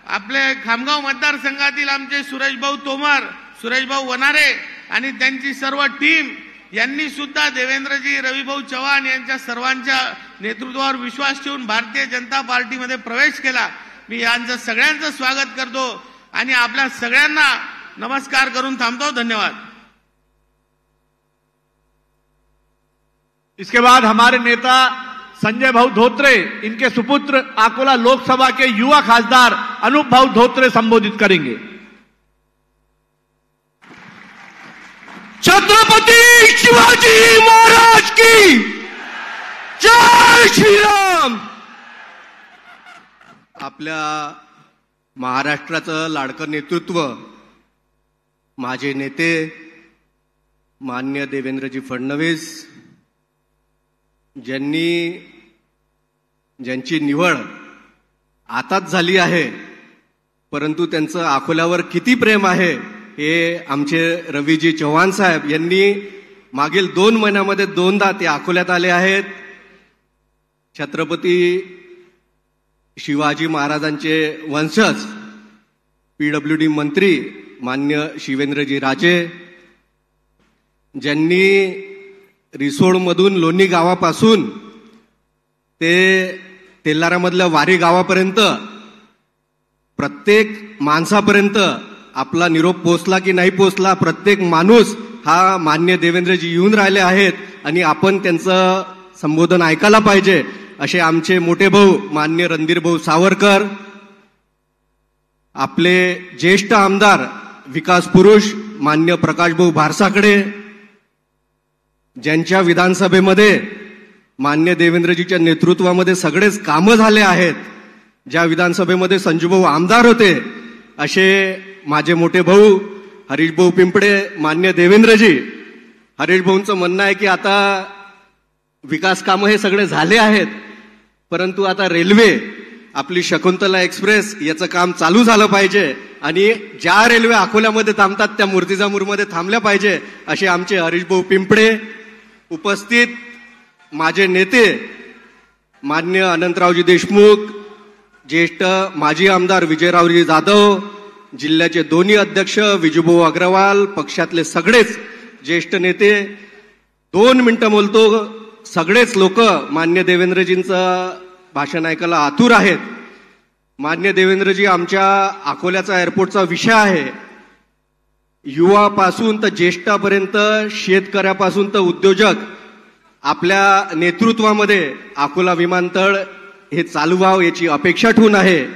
आपले खामगाव मतदारसंघातील आमचे सुरेशभाऊ तोमर, सुरेशभाऊ वनारे आणि त्यांची सर्व टीम यांनी सुद्धा देवेंद्रजी, रविभाऊ चव्हाण यांच्या सर्वांच्या नेतृत्वावर विश्वास ठेवून भारतीय जनता पार्टीमध्ये प्रवेश केला. मी यांचं सगळ्यांचं स्वागत करतो आणि आपल्या सगळ्यांना नमस्कार करून थांबतो. धन्यवाद.
इसके बाद हमारे नेता संजय भाऊ धोत्रे, इनके सुपुत्र अकोला लोकसभा के युवा खासदार अनूप भाऊ धोत्रे संबोधित करेंगे.
छत्रपती शिवाजी महाराज की जय श्रीराम. आपल्या महाराष्ट्राचं लाडकं नेतृत्व माझे नेते माननीय देवेंद्रजी फडणवीस ज्यांची निवड आताच झाली आहे, परंतु त्यांचं अकोल्यावर किती प्रेम आहे हे आमचे रवीजी चव्हाण साहेब यांनी मागील 2 महिन्यामध्ये 2दा ते अकोल्यात आले आहेत. छत्रपती शिवाजी महाराजांचे वंशज PWD मंत्री मान्य शिवेंद्रजी राजे, ज्यांनी रिसोडमधून लोणी गावापासून ते तेलारामधल्या वारी गावापर्यंत प्रत्येक माणसापर्यंत आपला निरोप पोचला की नाही पोचला, प्रत्येक माणूस हा मान्य देवेंद्रजी येऊन राहिले आहेत आणि आपण त्यांचं संबोधन ऐकायला पाहिजे, असे आमचे मोठे भाऊ मान्य रणधीर भाऊ सावरकर, आपले ज्येष्ठ आमदार विकास पुरुष मान्य प्रकाश भाऊ भारसाकडे, ज्यांच्या विधानसभेमध्ये मान्य देवेंद्रजीच्या नेतृत्वामध्ये सगळेच कामं झाले आहेत, ज्या विधानसभेमध्ये संजूभाऊ आमदार होते, असे माझे मोठे भाऊ हरीश भाऊ पिंपळे, मान्य देवेंद्रजी. हरीश भाऊंचं म्हणणं आहे की आता विकास कामं हे सगळे झाले आहेत, परंतु आता रेल्वे आपली शकुंतला एक्सप्रेस याचं काम चालू झालं पाहिजे आणि ज्या रेल्वे अकोल्यामध्ये थांबतात त्या मूर्तिजापूरमध्ये थांबल्या पाहिजे, असे आमचे हरीश भाऊ पिंपळे. उपस्थित माझे नेते मान्य अनंतरावजी देशमुख, ज्येष्ठ माजी आमदार विजयरावजी जाधव, जिल्ह्याचे दोन्ही अध्यक्ष विजूभाऊ अग्रवाल, पक्षातले सगळेच ज्येष्ठ नेते. 2 मिनिटं बोलतो. सगळेच लोक मान्य देवेंद्रजींचं भाषण ऐकायला आतुर आहेत. मान्य देवेंद्रजी आमच्या अकोल्याचा एअरपोर्टचा विषय आहे. युवापासून तर ज्येष्ठापर्यंत, शेतकऱ्यापासून तर उद्योजक, आपल्या नेतृत्वामध्ये अकोला विमानतळ हे चालू व्हावं याची अपेक्षा ठेवून आहे.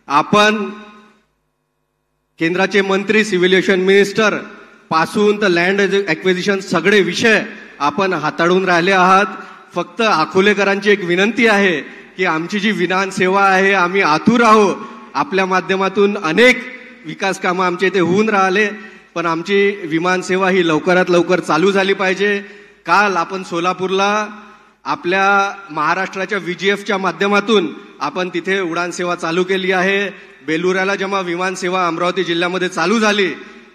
आपण केंद्राचे मंत्री, सिव्हिल एव्हिएशन मिनिस्टर पासून तर लँड ॲक्विजिशन सगळे विषय आपण हाताळून राहिले आहात. फक्त अकोलेकरांची एक विनंती आहे की आमची जी विधान सेवा आहे, आम्ही आतुर आहोत. आपल्या माध्यमातून अनेक विकास कामं आमच्या इथे होऊन राहिले, पण आमची विमान सेवा ही लवकरात लवकर चालू झाली पाहिजे. काल आपण सोलापूरला आपल्या महाराष्ट्राच्या VGFच्या माध्यमातून आपण तिथे उडान सेवा चालू केली आहे. बेलुराला जेव्हा विमान सेवा अमरावती जिल्ह्यामध्ये चालू झाली,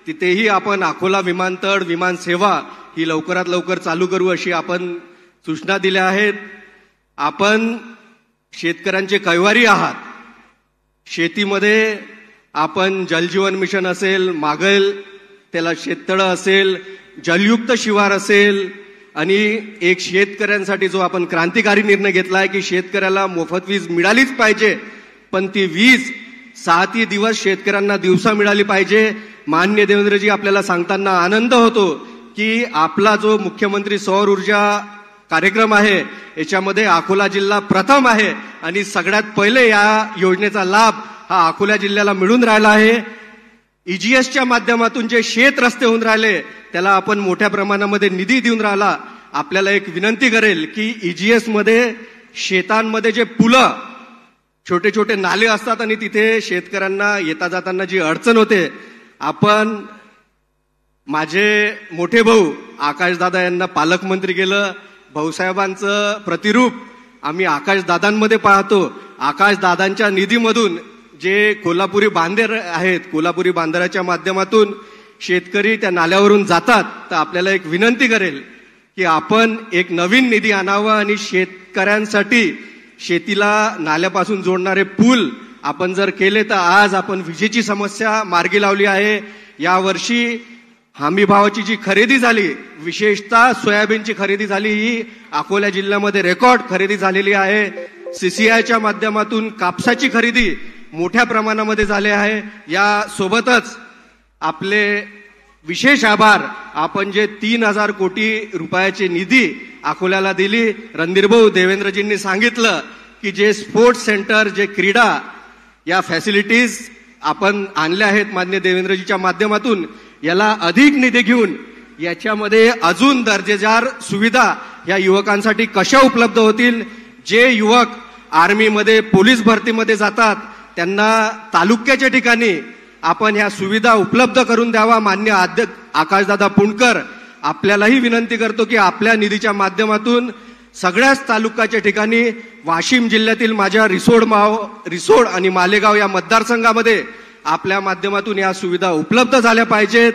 तिथेही आपण अकोला विमानतळ, विमान सेवा ही लवकरात लवकर चालू करू अशी आपण सूचना दिल्या आहेत. आपण शेतकऱ्यांचे कैवारी आहात. शेतीमध्ये आपण जलजीवन मिशन असेल, मागेल त्याला शेततळं असेल, जलयुक्त शिवार असेल आणि एक शेतकऱ्यांसाठी जो आपण क्रांतिकारी निर्णय घेतला आहे की शेतकऱ्याला मोफत वीज मिळालीच पाहिजे, पण ती वीज 6 दिवस शेतकऱ्यांना दिवसा मिळाली पाहिजे. मान्य देवेंद्रजी आपल्याला सांगताना आनंद होतो की आपला जो मुख्यमंत्री सौर ऊर्जा कार्यक्रम आहे याच्यामध्ये अकोला जिल्हा प्रथम आहे आणि सगळ्यात पहिले या योजनेचा लाभ हा अकोला जिल्ह्याला मिळून राहिला आहे. EGSच्या माध्यमातून जे शेत रस्ते होऊन राहिले त्याला आपण मोठ्या प्रमाणामध्ये निधी देऊन राहिला. आपल्याला एक विनंती करेल की EGS मध्ये शेतांमध्ये जे पुलं, छोटे छोटे नाले असतात आणि तिथे शेतकऱ्यांना येता जाताना जी अडचण होते, आपण माझे मोठे भाऊ आकाशदादा यांना पालकमंत्री केलं. भाऊसाहेबांचं प्रतिरूप आम्ही आकाशदादांमध्ये पाहतो. आकाशदादांच्या निधीमधून जे कोल्हापुरी बांधर आहेत, कोल्हापुरी बांधराच्या माध्यमातून शेतकरी त्या नाल्यावरून जातात. तर आपल्याला एक विनंती करेल की आपण एक नवीन निधी आणावा आणि शेतकऱ्यांसाठी शेतीला नाल्यापासून जोडणारे पूल आपण जर केले तर आज आपण विजेची समस्या मार्गी लावली आहे. यावर्षी हमी भावाची जी खरेदी झाली, विशेषतः सोयाबीनची खरेदी झाली, ही अकोला जिल्ह्यामध्ये रेकॉर्ड खरेदी झालेली आहे. CCIच्या माध्यमातून कापसाची खरेदी मोठ्या प्रमाणामध्ये झाली आहे. या सोबतच आपले विशेष आभार, आपण जे 3,000 कोटी रुपयाची निधी अकोल्याला दिली. रणधीरभाऊ देवेंद्रजींनी सांगितलं की जे स्पोर्ट्स सेंटर, जे क्रीडा या फॅसिलिटीज आपण आणल्या आहेत मान्य देवेंद्रजीच्या माध्यमातून, याला अधिक निधी घेऊन याच्यामध्ये अजून दर्जेदार सुविधा या युवकांसाठी कशा उपलब्ध होतील. जे युवक आर्मीमध्ये, पोलीस भरतीमध्ये जातात त्यांना तालुक्याच्या ठिकाणी आपण ह्या सुविधा उपलब्ध करून द्यावा. मान्य आकाशदादा पुणकर, आपल्यालाही विनंती करतो की आपल्या निधीच्या माध्यमातून सगळ्याच तालुक्याच्या ठिकाणी वाशिम जिल्ह्यातील माझ्या रिसोड आणि मालेगाव या मतदारसंघामध्ये आपल्या माध्यमातून या सुविधा उपलब्ध झाल्या पाहिजेत.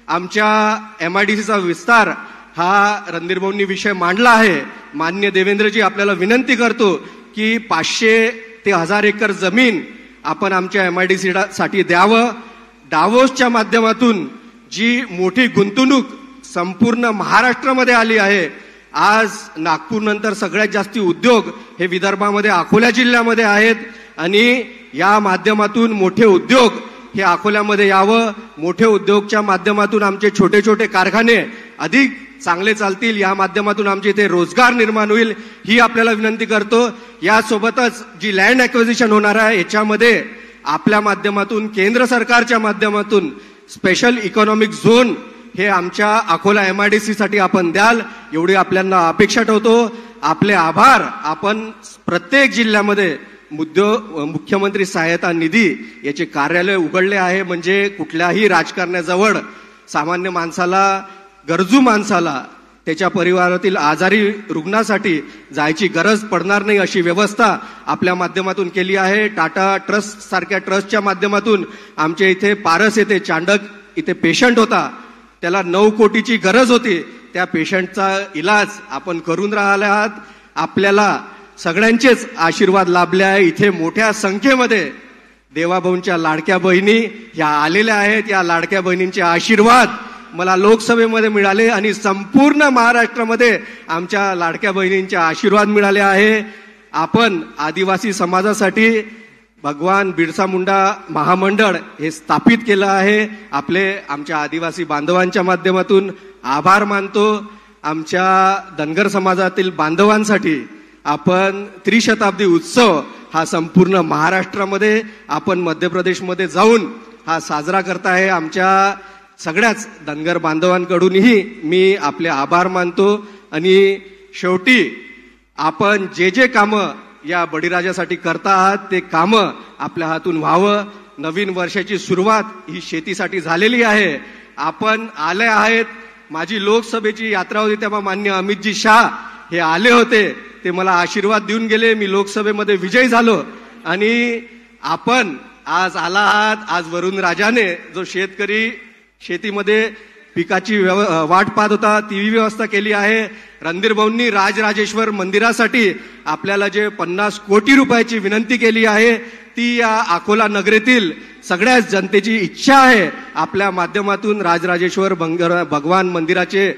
आमच्या MIDCचा विस्तार हा रणधीरभाऊंनी विषय मांडला आहे. मान्य देवेंद्रजी, आपल्याला विनंती करतो की 500 ते 1000 एकर जमीन आपण आमच्या MIDC साठी द्यावं. डावोसच्या माध्यमातून जी मोठी गुंतवणूक संपूर्ण महाराष्ट्रामध्ये आली आहे, आज नागपूर नंतर सगळ्यात जास्ती उद्योग हे विदर्भामध्ये अकोला जिल्ह्यामध्ये आहेत आणि या माध्यमातून मोठे उद्योग हे अकोल्यामध्ये यावं. मोठे उद्योगच्या माध्यमातून आमचे छोटे छोटे कारखाने अधिक चांगले चालतील. या माध्यमातून आमच्या इथे रोजगार निर्माण होईल, ही आपल्याला विनंती करतो. यासोबतच जी लँड ॲक्विजिशन होणार आहे याच्यामध्ये आपल्या माध्यमातून, केंद्र सरकारच्या माध्यमातून स्पेशल इकॉनॉमिक झोन हे आमच्या अकोला MIDC साठी आपण द्याल, एवढी आपल्याला अपेक्षा ठेवतो. आपले आभार. आपण प्रत्येक जिल्ह्यामध्ये मुख्यमंत्री सहायता निधी याचे कार्यालय उघडले आहे. म्हणजे कुठल्याही राजकारण्याजवळ सामान्य माणसाला, गरजू माणसाला, त्याच्या परिवारातील आजारी रुग्णासाठी जायची गरज पडणार नाही अशी व्यवस्था आपल्या माध्यमातून केली आहे. टाटा ट्रस्ट सारख्या ट्रस्टच्या माध्यमातून आमच्या इथे पारस येथे चांडक इथे पेशंट होता, त्याला 9 कोटीची गरज होती. त्या पेशंटचा इलाज आपण करून राहिले आहात. आपल्याला सगळ्यांचेच आशीर्वाद लाभले आहे. इथे मोठ्या संख्येमध्ये देवाभाऊंच्या लाडक्या बहिणी ह्या आलेल्या आहेत. या लाडक्या बहिणींचे आशीर्वाद मला लोकसभेमध्ये मिळाले आणि संपूर्ण महाराष्ट्रामध्ये आमच्या लाडक्या बहिणींचे आशीर्वाद मिळाले आहे. आपण आदिवासी समाजासाठी भगवान बिरसा मुंडा महामंडळ हे स्थापित केलं आहे. आमच्या आदिवासी बांधवांच्या माध्यमातून आभार मानतो. आमच्या धनगर समाजातील बांधवांसाठी आपण त्रिशताब्दी उत्सव हा संपूर्ण महाराष्ट्रामध्ये, आपण मध्य प्रदेशमध्ये जाऊन हा साजरा करताय. आमच्या सगळ्याच धनगर बांधवांकडूनही मी आपले आभार मानतो. आणि शेवटी आपण जे जे कामं या बळीराजासाठी करता आहात ते कामं आपल्या हातून व्हावं. नवीन वर्षाची सुरुवात ही शेतीसाठी झालेली आहे. आपण आले आहेत. माझी लोकसभेची यात्रा होती तेव्हा मान्य अमितजी शाह हे आले होते, ते मला आशीर्वाद देऊन गेले. मी लोकसभेमध्ये विजयी झालो आणि आपण आज आला आहात. आज वरुण राजाने जो शेतकरी शेतीमध्ये पिकाची वाट पाहत होता ती व्यवस्था केली आहे. रणधीरभाऊंनी राजराजेश्वर मंदिरासाठी आपल्याला जे 50 कोटी रुपयाची विनंती केली आहे ती या अकोला नगरीतील सगळ्याच जनतेची इच्छा आहे. आपल्या माध्यमातून राजराजेश्वर भगवान मंदिराचे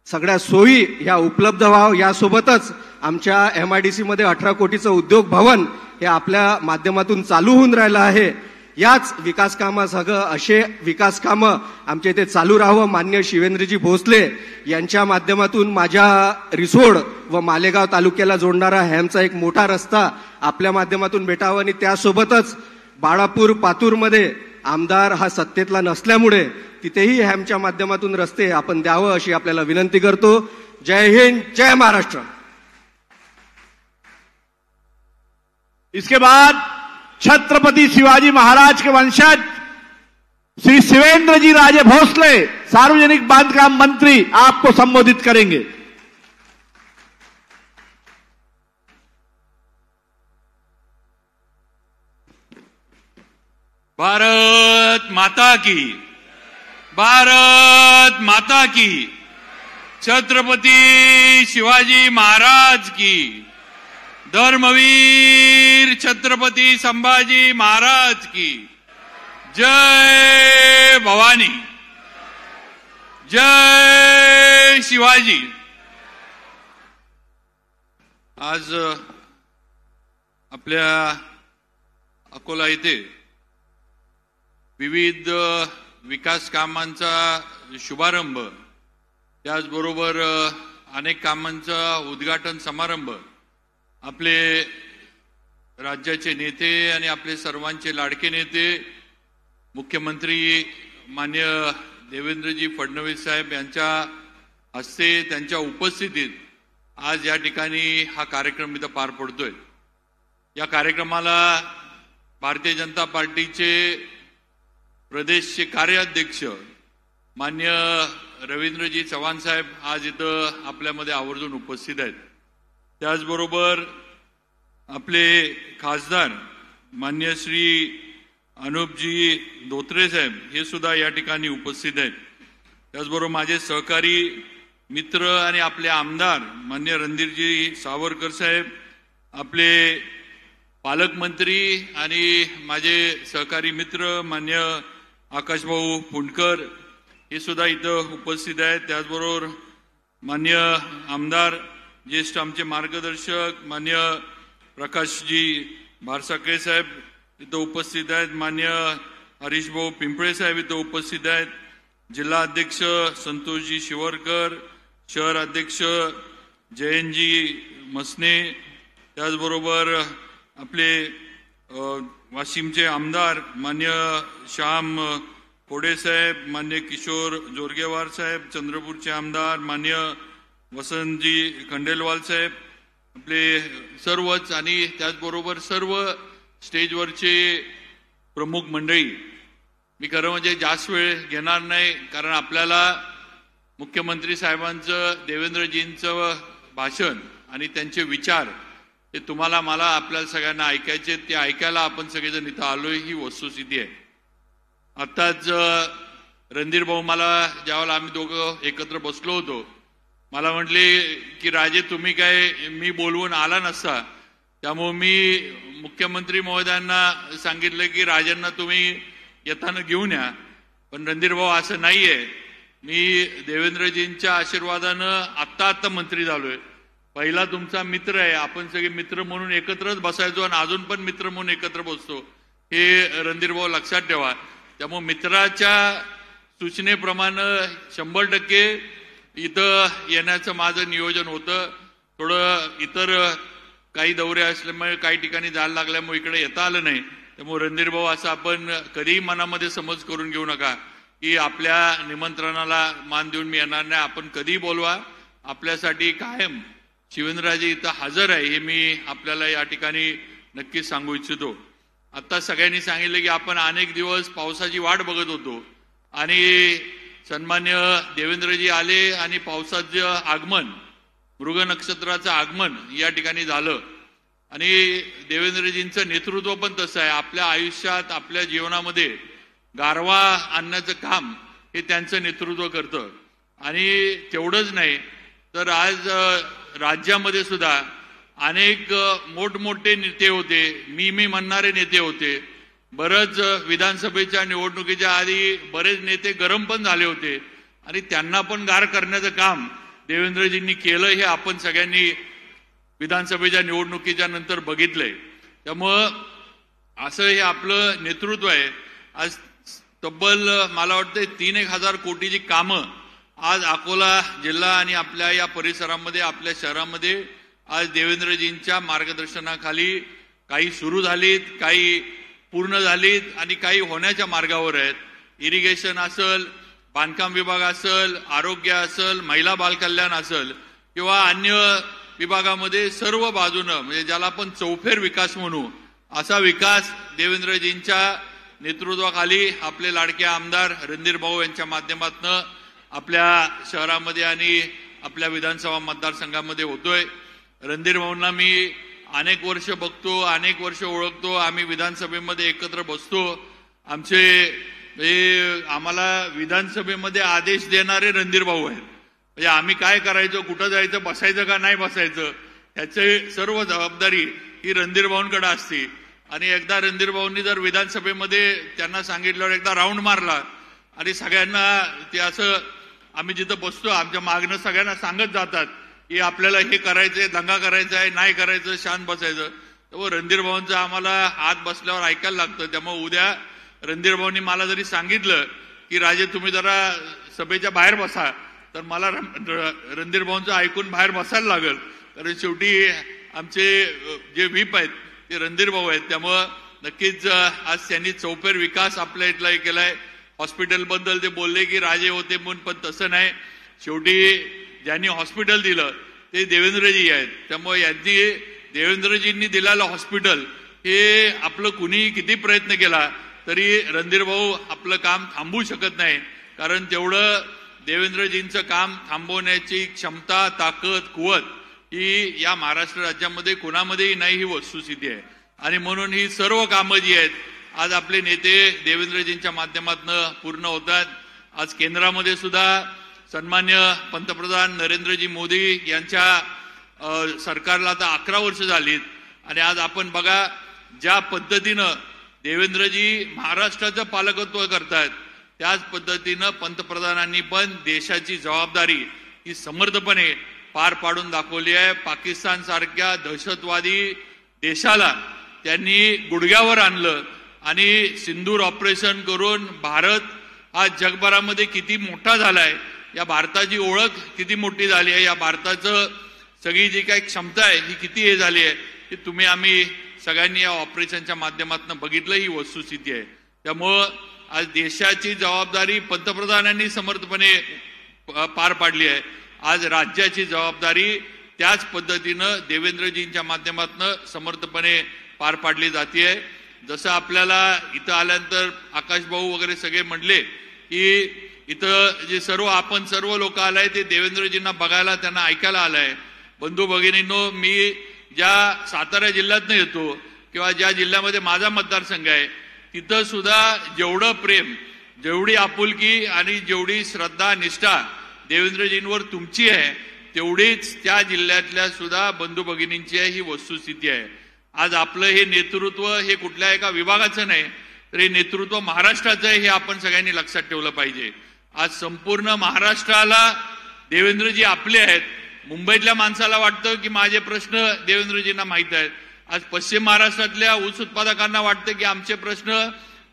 सगळ्या सोयी ह्या उपलब्ध व्हावं. यासोबतच आमच्या MIDC मध्ये 18 कोटीचं उद्योग भवन हे आपल्या माध्यमातून चालू होऊन राहिलं आहे. याच विकास कामासह असे विकास कामं आमच्या इथे चालू राहावं. मान्य शिवेंद्रजी भोसले यांच्या माध्यमातून माझ्या रिसोड व मालेगाव तालुक्याला जोडणारा हॅमचा एक मोठा रस्ता आपल्या माध्यमातून भेटावा. आणि त्यासोबतच बाळापूर पातूरमध्ये आमदार हा सत्तेतला नसल्यामुळे तिथेही हॅमच्या माध्यमातून रस्ते आपण द्यावं अशी आपल्याला विनंती करतो. जय हिंद, जय महाराष्ट्र.
इसके बाद छत्रपति शिवाजी महाराज के वंशज श्री शिवेंद्र जी राजे भोसले सार्वजनिक बांधकाम मंत्री आपको संबोधित करेंगे.
भारत माता की, भारत माता की. छत्रपती शिवाजी महाराज की, धर्मवीर छत्रपती संभाजी महाराज की, जय भवानी, जय शिवाजी. आज आपल्या अकोला येथे विविध विकास कामांचा शुभारंभ, त्याचबरोबर अनेक कामांचा उद्घाटन समारंभ आपले राज्याचे नेते आणि आपले सर्वांचे लाडके नेते मुख्यमंत्री माननीय देवेंद्रजी फडणवीस साहेब यांच्या हस्ते त्यांच्या उपस्थितीत आज या ठिकाणी हा कार्यक्रम इथं पार पडतोय. या कार्यक्रमाला भारतीय जनता पार्टीचे प्रदेशचे कार्याध्यक्ष माननीय रवींद्रजी चव्हाण साहेब आज इथं आपल्यामध्ये आवर्जून उपस्थित आहेत. त्याचबरोबर आपले खासदार माननीय श्री अनुपजी धोत्रे साहेब हे सुद्धा या ठिकाणी उपस्थित आहेत. त्याचबरोबर माझे सहकारी मित्र आणि आपले आमदार माननीय रणधीरजी सावरकर साहेब, आपले पालकमंत्री आणि माझे सहकारी मित्र माननीय आकाशभाऊ फुंडकर हे सुद्धा इथं उपस्थित आहेत. त्याचबरोबर माननीय आमदार ज्येष्ठ आमचे मार्गदर्शक माननीय प्रकाशजी भारसाकळे साहेब इथं उपस्थित आहेत. माननीय हरीशभाऊ पिंपळे साहेब इथं उपस्थित आहेत. जिल्हा अध्यक्ष संतोषजी शिवरकर, शहर अध्यक्ष जयंतजी मसने, त्याचबरोबर आपले वाशिमचे आमदार मान्य श्याम कोडे साहेब, मान्य किशोर जोरगेवार साहेब, चंद्रपूरचे आमदार मान्य वसंतजी खंडेलवाल साहेब, आपले सर्वच आणि त्याचबरोबर सर्व स्टेजवरचे प्रमुख मंडळी. मी खरं म्हणजे जास्त वेळ घेणार नाही, कारण आपल्याला मुख्यमंत्री साहेबांचं देवेंद्रजींचं भाषण आणि त्यांचे विचार हे तुम्हाला मला आपल्याला सगळ्यांना ऐकायचे, ते ऐकायला आपण सगळेजण इथं आलोय ही वस्तुस्थिती आहे. आत्ताच रणधीर भाऊ मला ज्यावेळेला आम्ही दोघं एकत्र बसलो होतो मला म्हटले की राजे तुम्ही काय मी बोलवून आला नसता, त्यामुळे मी मुख्यमंत्री महोदयांना सांगितलं की राजांना तुम्ही येताना घेऊन या. पण रणधीर भाऊ असं नाहीये, मी देवेंद्रजींच्या आशीर्वादानं आत्ता मंत्री झालोय. पहिला तुमचा मित्र आहे, आपण सगळे मित्र म्हणून एकत्रच बसायचो आणि अजून पण मित्र म्हणून एकत्र बसतो, हे रणधीर भाऊ लक्षात ठेवा. त्यामुळे मित्राच्या सूचनेप्रमाणे 100% इथं येण्याचं माझं नियोजन होतं. थोडं इतर काही दौरे असल्यामुळे काही ठिकाणी जायला लागल्यामुळे इकडे येता आलं नाही. त्यामुळे रणधीर भाऊ असं आपण कधीही मनामध्ये समज करून घेऊ नका की आपल्या निमंत्रणाला मान देऊन मी येणार नाही. आपण कधीही बोलवा, आपल्यासाठी कायम शिवेंद्रराजे इथं हजर आहे हे मी आपल्याला या ठिकाणी नक्कीच सांगू इच्छितो. आता सगळ्यांनी सांगितलं की आपण अनेक दिवस पावसाची वाट बघत होतो आणि सन्मान्य देवेंद्रजी आले आणि पावसाचं आगमन, मृग नक्षत्राचं आगमन या ठिकाणी झालं. आणि देवेंद्रजींचं नेतृत्व पण तसं आहे, आपल्या आयुष्यात आपल्या जीवनामध्ये गारवा आणण्याचं काम हे त्यांचं नेतृत्व करतं. आणि तेवढंच नाही तर आज राज्यामध्ये सुद्धा अनेक मोठमोठे नेते होते, मी म्हणणारे नेते होते. बरंच विधानसभेच्या निवडणुकीच्या आधी बरेच नेते गरम पण झाले होते आणि त्यांना पण गार करण्याचं काम देवेंद्रजींनी केलं हे आपण सगळ्यांनी विधानसभेच्या निवडणुकीच्या नंतर बघितलंय. त्यामुळं असं हे आपलं नेतृत्व आहे. आज तब्बल मला वाटतं 3,000 कोटीची कामं आज अकोला जिल्हा आणि आपल्या या परिसरामध्ये आपल्या शहरामध्ये आज देवेंद्रजींच्या मार्गदर्शनाखाली काही सुरू झालीत, काही पूर्ण झालीत आणि काही होण्याच्या मार्गावर आहेत. इरिगेशन असेल, बांधकाम विभाग असेल, आरोग्य असेल, महिला बालकल्याण असेल किंवा अन्य विभागामध्ये सर्व बाजूनं म्हणजे ज्याला आपण चौफेर विकास म्हणू असा विकास देवेंद्रजींच्या नेतृत्वाखाली आपले लाडके आमदार रणधीर भाऊ यांच्या माध्यमातून आपल्या शहरामध्ये आणि आपल्या विधानसभा मतदारसंघामध्ये होतोय. रणधीर भाऊंना मी अनेक वर्ष बघतो, अनेक वर्ष ओळखतो. आम्ही विधानसभेमध्ये एकत्र बसतो. आमचे आम्हाला विधानसभेमध्ये आदेश देणारे रणधीर भाऊ आहेत. म्हणजे आम्ही काय करायचं, कुठं जायचं, बसायचं का नाही बसायचं, ह्याची सर्व जबाबदारी ही रणधीर भाऊंकडे असते. आणि एकदा रणधीर भाऊंनी जर विधानसभेमध्ये त्यांना सांगितल्यावर एकदा राऊंड मारला आणि सगळ्यांना ते असं आम्ही जिथं बसतो आमच्या मागणं सगळ्यांना सांगत जातात की आपल्याला हे करायचंय, दंगा करायचा आहे, नाही करायचं, शांत बसायचं. तर रणधीर भाऊंचं आम्हाला आत बसल्यावर ऐकायला लागतं. त्यामुळे उद्या रणधीर भाऊंनी मला जरी सांगितलं की राजे तुम्ही जरा सभेच्या बाहेर बसा, तर मला रणधीर भाऊंचं ऐकून बाहेर बसायला लागेल. कारण शेवटी आमचे जे व्हीप आहेत ते रणधीर भाऊ आहेत. त्यामुळं नक्कीच आज त्यांनी चौफेर विकास आपल्या इथला केलाय. हॉस्पिटलबद्दल ते बोलले की राजे होते म्हणून, पण तसं नाही. शेवटी ज्यांनी हॉस्पिटल दिलं ते देवेंद्रजी आहेत. त्यामुळे यांनी देवेंद्रजींनी दिलेलं हॉस्पिटल हे आपलं कुणी किती प्रयत्न केला तरी रणधीर भाऊ आपलं काम थांबवू शकत नाही. कारण तेवढं देवेंद्रजींचं काम थांबवण्याची क्षमता, ताकद, कुवत ही या महाराष्ट्र राज्यामध्ये कोणामध्येही नाही, ही वस्तुस्थिती आहे. आणि म्हणून ही सर्व कामं जी आहेत आज आपले नेते देवेंद्रजींच्या माध्यमातून पूर्ण होतात. आज केंद्रामध्ये सुद्धा सन्मान्य पंतप्रधान नरेंद्रजी मोदी यांच्या सरकारला आता 11 वर्ष झालीत. आणि आज आपण बघा ज्या पद्धतीनं देवेंद्रजी महाराष्ट्राचं पालकत्व करतात त्याच पद्धतीनं पंतप्रधानांनी पण देशाची जबाबदारी ही समर्थपणे पार पाडून दाखवली आहे. पाकिस्तान सारख्या दहशतवादी देशाला त्यांनी गुडघ्यावर आणलं आणि सिंदूर ऑपरेशन करून भारत हा जगभरामध्ये किती मोठा झालाय, या भारताची ओळख किती मोठी झाली आहे, या भारताचं सगळी जी काही क्षमता आहे ही किती हे झाली आहे की तुम्ही आम्ही सगळ्यांनी या ऑपरेशनच्या माध्यमातून बघितलं, ही वस्तुस्थिती आहे. त्यामुळं आज देशाची जबाबदारी पंतप्रधानांनी समर्थपणे पार पाडली आहे. आज राज्याची जबाबदारी त्याच पद्धतीनं देवेंद्रजींच्या माध्यमातून समर्थपणे पार पाडली जाते. जसं आपल्याला इथं आल्यानंतर आकाश भाऊ वगैरे सगळे म्हणले की इथं जे आपण सर्व लोक आलाय ते देवेंद्रजींना बघायला, त्यांना ऐकायला आलाय. बंधू भगिनींनो, मी ज्या सातारा जिल्ह्यातनं येतो किंवा ज्या जिल्ह्यामध्ये माझा मतदारसंघ आहे तिथं सुद्धा जेवढं प्रेम, जेवढी आपुलकी आणि जेवढी श्रद्धा, निष्ठा देवेंद्रजींवर तुमची आहे तेवढीच त्या जिल्ह्यातल्या सुद्धा बंधू भगिनींची आहे, ही वस्तुस्थिती आहे. आज आपलं हे नेतृत्व हे कुठल्या एका विभागाचं नाही तर हे नेतृत्व महाराष्ट्राचं आहे, हे आपण सगळ्यांनी लक्षात ठेवलं पाहिजे. आज संपूर्ण महाराष्ट्राला देवेंद्रजी आपले आहेत. मुंबईतल्या माणसाला वाटतं की माझे प्रश्न देवेंद्रजींना माहीत आहेत. आज पश्चिम महाराष्ट्रातल्या ऊस उत्पादकांना वाटतं की आमचे प्रश्न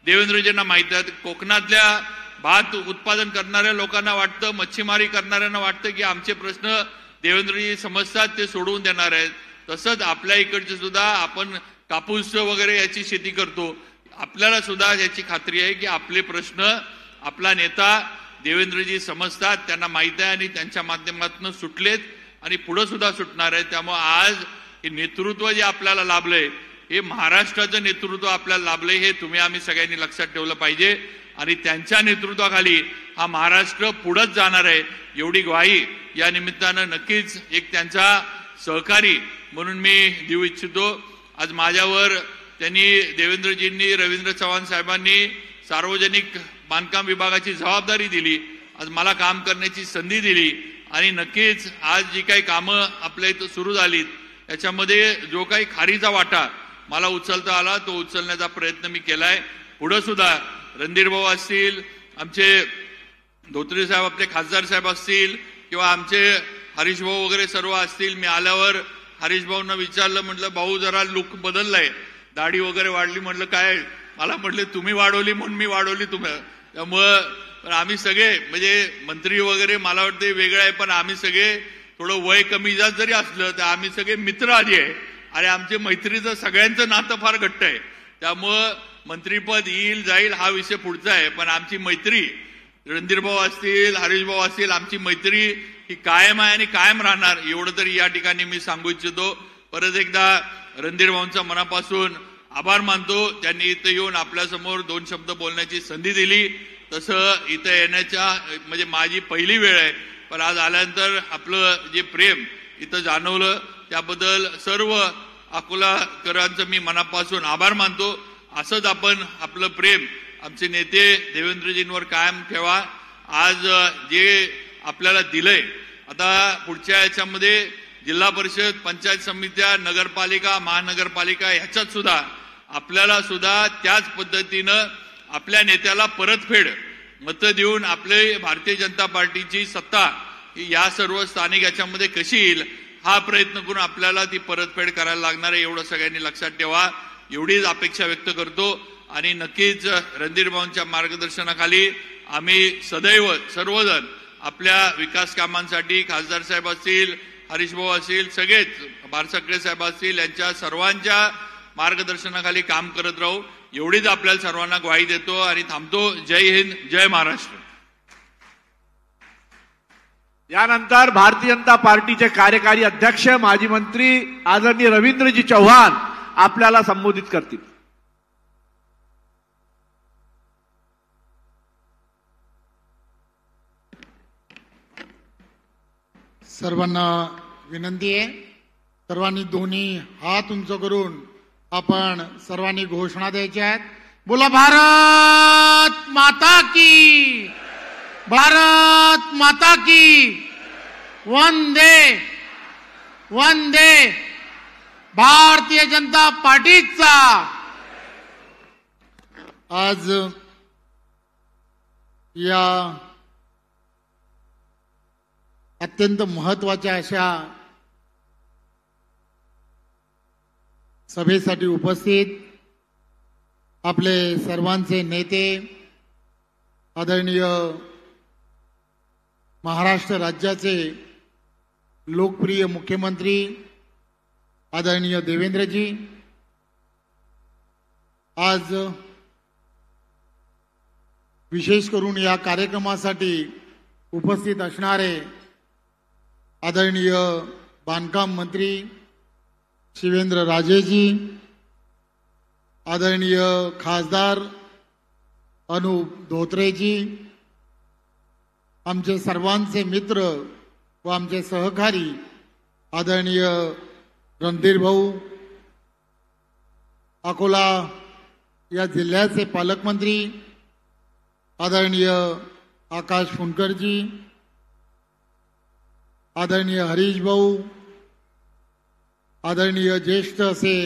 देवेंद्रजींना माहीत आहेत. कोकणातल्या भात उत्पादन करणाऱ्या लोकांना वाटतं, मच्छीमारी करणाऱ्यांना वाटतं की आमचे प्रश्न देवेंद्रजी समजतात, ते सोडवून देणार आहेत. तसंच आपल्या इकडचे सुद्धा आपण कापूस वगैरे याची शेती करतो, आपल्याला सुद्धा याची खात्री आहे की आपले प्रश्न आपला नेता देवेंद्रजी समजतात, त्यांना माहीत आहे आणि त्यांच्या माध्यमातून सुटलेत आणि पुढे सुद्धा सुटणार आहे. त्यामुळे आज हे नेतृत्व जे आपल्याला लाभलंय हे महाराष्ट्राचं नेतृत्व आपल्याला लाभलंय, हे तुम्ही आम्ही सगळ्यांनी लक्षात ठेवलं पाहिजे. आणि त्यांच्या नेतृत्वाखाली हा महाराष्ट्र पुढेच जाणार आहे एवढी ग्वाही या निमित्तानं नक्कीच एक त्यांचा सहकारी म्हणून मी देऊ इच्छितो. आज माझ्यावर त्यांनी देवेंद्रजींनी, रवींद्र चव्हाण साहेबांनी सार्वजनिक बांधकाम विभागाची जबाबदारी दिली, आज मला काम करण्याची संधी दिली आणि नक्कीच आज जी काही कामं आपल्या इथं सुरू झालीत त्याच्यामध्ये जो काही खारीचा वाटा मला उचलता आला तो उचलण्याचा प्रयत्न मी केलाय. पुढे सुद्धा रणधीर भाऊ असतील, आमचे धोत्रे साहेब, आपले खासदार साहेब असतील किंवा आमचे हरीश भाऊ वगैरे सर्व असतील. मी आल्यावर हरीश भाऊंना विचारलं, म्हटलं भाऊ जरा लुक बदललाय, दाढी वगैरे वाढली. म्हटलं काय? मला म्हटले तुम्ही वाढवली म्हणून मी वाढवली तुम्ही. त्यामुळं आम्ही सगळे म्हणजे मंत्री वगैरे मला वाटते वेगळं आहे, पण आम्ही सगळे थोडं वय कमी जास्त जरी असलं तर आम्ही सगळे मित्र आधी आहे आणि आमच्या मैत्रीचं सगळ्यांचं नातं फार घट्ट आहे. त्यामुळं मंत्रीपद येईल जाईल हा विषय पुढचा आहे, पण आमची मैत्री, रणधीर भाऊ असतील, हरीश भाऊ असतील, आमची मैत्री ही कायम आहे आणि कायम राहणार एवढं तरी या ठिकाणी मी सांगू इच्छितो. परत एकदा रणधीर भाऊंचा मनापासून आभार मानतो. त्यांनी इथं येऊन आपल्यासमोर 2 शब्द बोलण्याची संधी दिली. तसं इथं येण्याच्या म्हणजे माझी पहिली वेळ आहे, पण आज आल्यानंतर आपलं जे प्रेम इथं जाणवलं त्याबद्दल सर्व अकोलाकरांचं मी मनापासून आभार मानतो. असंच आपण आपलं प्रेम आमचे नेते देवेंद्रजींवर कायम ठेवा. आज जे आपल्याला दिलंय आता पुढच्या याच्यामध्ये जिल्हा परिषद, पंचायत समित्या, नगरपालिका, महानगरपालिका ह्याच्यात सुद्धा आपल्याला सुद्धा त्याच पद्धतीनं आपल्या नेत्याला परतफेड मतं देऊन आपले भारतीय जनता पार्टीची सत्ता या सर्व स्थानिक याच्यामध्ये कशी येईल हा प्रयत्न करून आपल्याला ती परतफेड करायला लागणार आहे. एवढं सगळ्यांनी लक्षात ठेवा, एवढीच अपेक्षा व्यक्त करतो. आणि नक्कीच रणधीर भाऊंच्या मार्गदर्शनाखाली आम्ही सदैव सर्वजण आपल्या विकास कामांसाठी खासदार साहेब असतील, हरीश भाऊ असतील, सगळेच बारसकरे साहेब असतील, यांच्या सर्वांच्या मार्गदर्शनाखाली काम करत राहू एवढीच आपल्याला सर्वांना ग्वाही देतो आणि थांबतो. जय हिंद, जय महाराष्ट्र.
यानंतर भारतीय जनता पार्टीचे कार्यकारी अध्यक्ष माजी मंत्री आदरणीय रवींद्रजी चव्हाण आपल्याला संबोधित करतील.
सर्वांना विनंती आहे, सर्वांनी दोन्ही हात उंच करून आपण सर्वांनी घोषणा द्यायच्या आहेत. बोला भारत माता की, भारत माता की, वंदे वंदे भारतीय जनता पार्टीचा. आज या अत्यंत महत्वाच्या अशा सभेसाठी उपस्थित आपले सर्वांचे नेते, आदरणीय महाराष्ट्र राज्याचे लोकप्रिय मुख्यमंत्री आदरणीय देवेंद्रजी, आज विशेष करून या कार्यक्रमासाठी उपस्थित असणारे आदरणीय बांधकाम मंत्री शिवेंद्र राजेजी, आदरणीय खासदार अनुप धोत्रेजी, आमचे सर्वांचे मित्र व आमचे सहकारी आदरणीय रणधीर भाऊ, अकोला या जिल्ह्याचे पालकमंत्री आदरणीय आकाश फुंडकरजी, आदरणीय हरीश भाऊ, आदरणीय ज्येष्ठ असे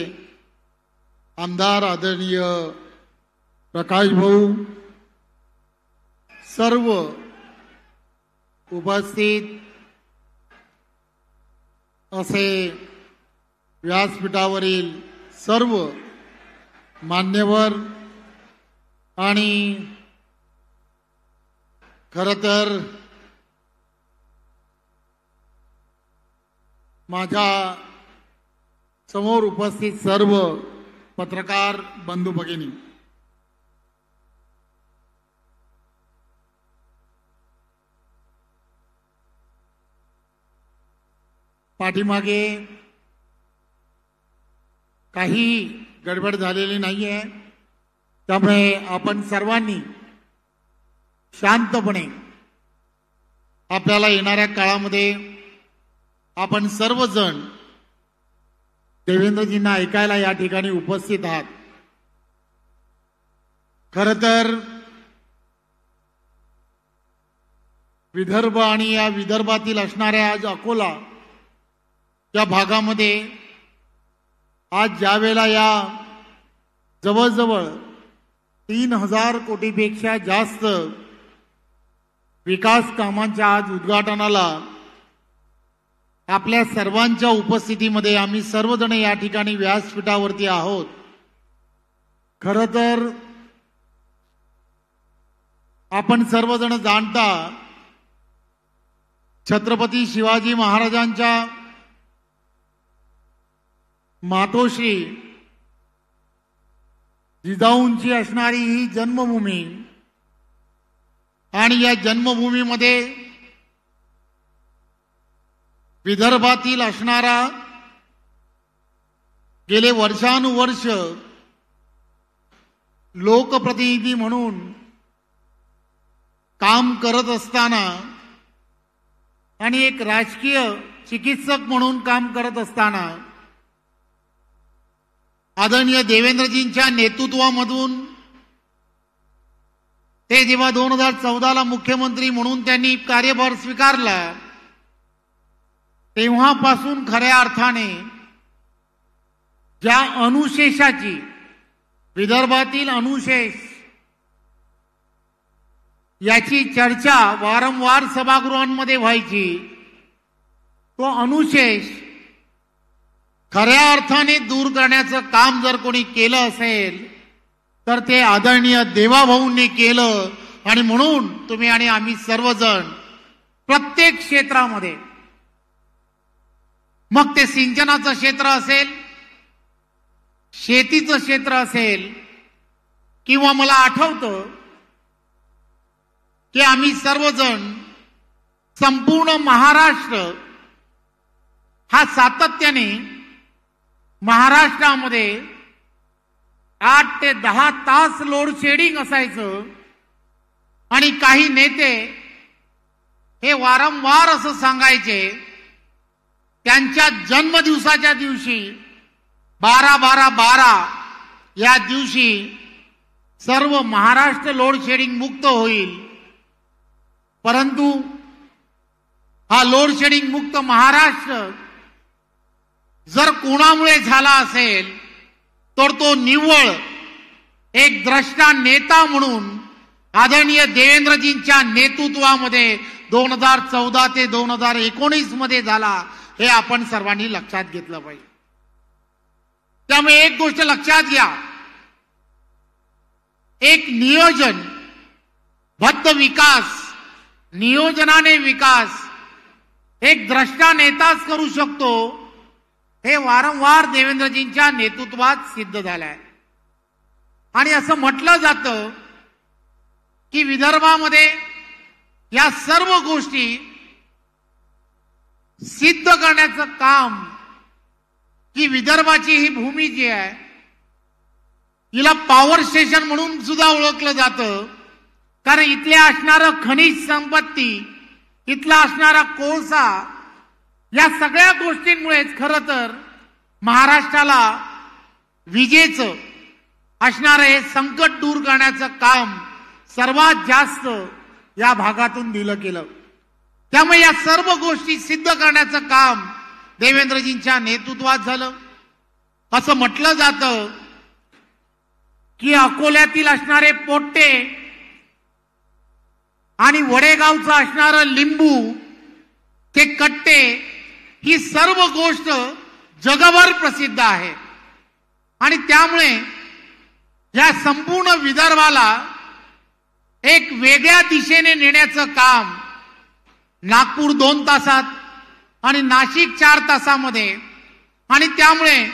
आमदार आदरणीय प्रकाश भाऊ, सर्व उपस्थित असे व्यासपीठावरील सर्व मान्यवर आणि खरं तर माझ्या समोर उपस्थित सर्व पत्रकार बंधू भगिनी, पाठीमागे काही गडबड झालेली नाहीये, त्यामुळे आपण सर्वांनी शांतपणे आपल्याला येणाऱ्या काळामध्ये आपण सर्वजण देवेंद्रजींना ऐकायला या ठिकाणी उपस्थित आहात. खरं तर विदर्भ आणि या विदर्भातील असणाऱ्या आज अकोला या भागामध्ये आज ज्यावेळेला या जवळजवळ 3000 कोटीपेक्षा जास्त विकास कामांच्या आज उद्घाटनाला आपल्या सर्वांच्या उपस्थितीमध्ये आम्ही सर्वजण या ठिकाणी व्यासपीठावरती आहोत. खरं तर आपण सर्वजण जाणता छत्रपती शिवाजी महाराजांच्या मातोश्री जिजाऊंची असणारी ही जन्मभूमी आणि या जन्मभूमीमध्ये विदर्भातील असणारा गेले वर्षानुवर्ष लोकप्रतिनिधी म्हणून काम करत असताना आणि एक राजकीय चिकित्सक म्हणून काम करत असताना आदरणीय देवेंद्रजींच्या नेतृत्वामधून ते जेव्हा 2014ला मुख्यमंत्री म्हणून त्यांनी कार्यभार स्वीकारला तेव्हापासून खऱ्या अर्थाने ज्या अनुशेषाची, विदर्भातील अनुशेष याची चर्चा वारंवार सभागृहांमध्ये व्हायची, तो अनुशेष खऱ्या अर्थाने दूर करण्याचं काम जर कोणी केलं असेल तर ते आदरणीय देवाभाऊंनी केलं. आणि म्हणून तुम्ही आणि आम्ही सर्वजण प्रत्येक क्षेत्रामध्ये, मग ते सिंचनाचं क्षेत्र असेल, शेतीचं क्षेत्र असेल, किंवा मला आठवतं की आम्ही सर्वजण संपूर्ण महाराष्ट्र हा सातत्याने महाराष्ट्रामध्ये 8 ते 10 तास लोड शेडिंग असायचं. आणि काही नेते हे वारंवार असं सांगायचे, त्यांच्या जन्मदिवसाच्या दिवशी 12/12/12 या दिवशी सर्व महाराष्ट्र लोड शेडिंग मुक्त होईल. परंतु हा लोड शेडिंग मुक्त महाराष्ट्र जर कोणामुळे झाला असेल तर तो निव्वळ एक द्रष्टा नेता म्हणून आदरणीय देवेंद्रजींच्या नेतृत्वामध्ये 2014 ते 2019 मध्ये झाला, हे आपण सर्वांनी लक्षात घेतलं पाहिजे. त्यामुळे एक गोष्ट लक्षात घ्या, एक नियोजन, बद्ध विकास, नियोजनाने विकास एक द्रष्टा नेताच करू शकतो, हे वारंवार देवेंद्रजींच्या नेतृत्वात सिद्ध झालंय. आणि असं म्हटलं जातं की विदर्भामध्ये या सर्व गोष्टी सिद्ध करण्याचं काम, की विदर्भाची ही भूमी जी आहे हिला पॉवर स्टेशन म्हणून सुद्धा ओळखलं जातं. कारण इथल्या असणारं खनिज संपत्ती, इथला असणारा कोळसा, या सगळ्या गोष्टींमुळेच खरं तर महाराष्ट्राला विजेचं असणारं हे संकट दूर करण्याचं काम सर्वात जास्त या भागातून दिलं गेलं. त्यामुळे या सर्व गोष्टी सिद्ध करण्याचं काम देवेंद्रजींच्या नेतृत्वात झालं. असं म्हटलं जातं की अकोल्यातील असणारे पोट्टे आणि वडेगावचं असणारं लिंबू, ते कट्टे, ही सर्व गोष्ट जगभर प्रसिद्ध आहे. आणि त्यामुळे या संपूर्ण विदर्भाला एक वेगळ्या दिशेने नेण्याचं काम नागपूर 2 तासात आणि नाशिक 4 तासामध्ये, आणि त्यामुळे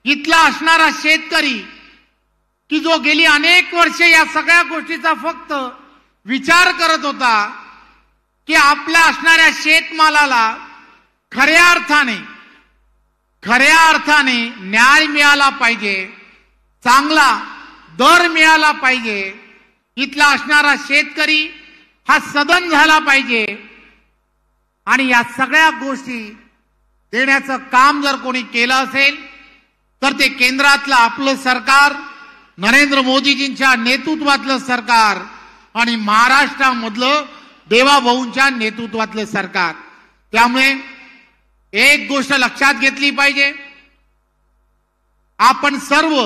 इथला असणारा शेतकरी की जो गेली अनेक वर्षे या सगळ्या गोष्टीचा फक्त विचार करत होता की आपल्या असणाऱ्या शेतमालाला खऱ्या अर्थाने न्याय मिळाला पाहिजे, चांगला दर मिळाला पाहिजे, इथला असणारा शेतकरी हा सदन झाला पाहिजे, आणि या सगळ्या गोष्टी देण्याचं काम जर कोणी केलं असेल तर ते केंद्रातलं आपलं सरकार, नरेंद्र मोदीजींच्या नेतृत्वातलं सरकार, आणि महाराष्ट्रामधलं देवाभाऊंच्या नेतृत्वातलं सरकार. त्यामुळे एक गोष्ट लक्षात घेतली पाहिजे, आपण सर्व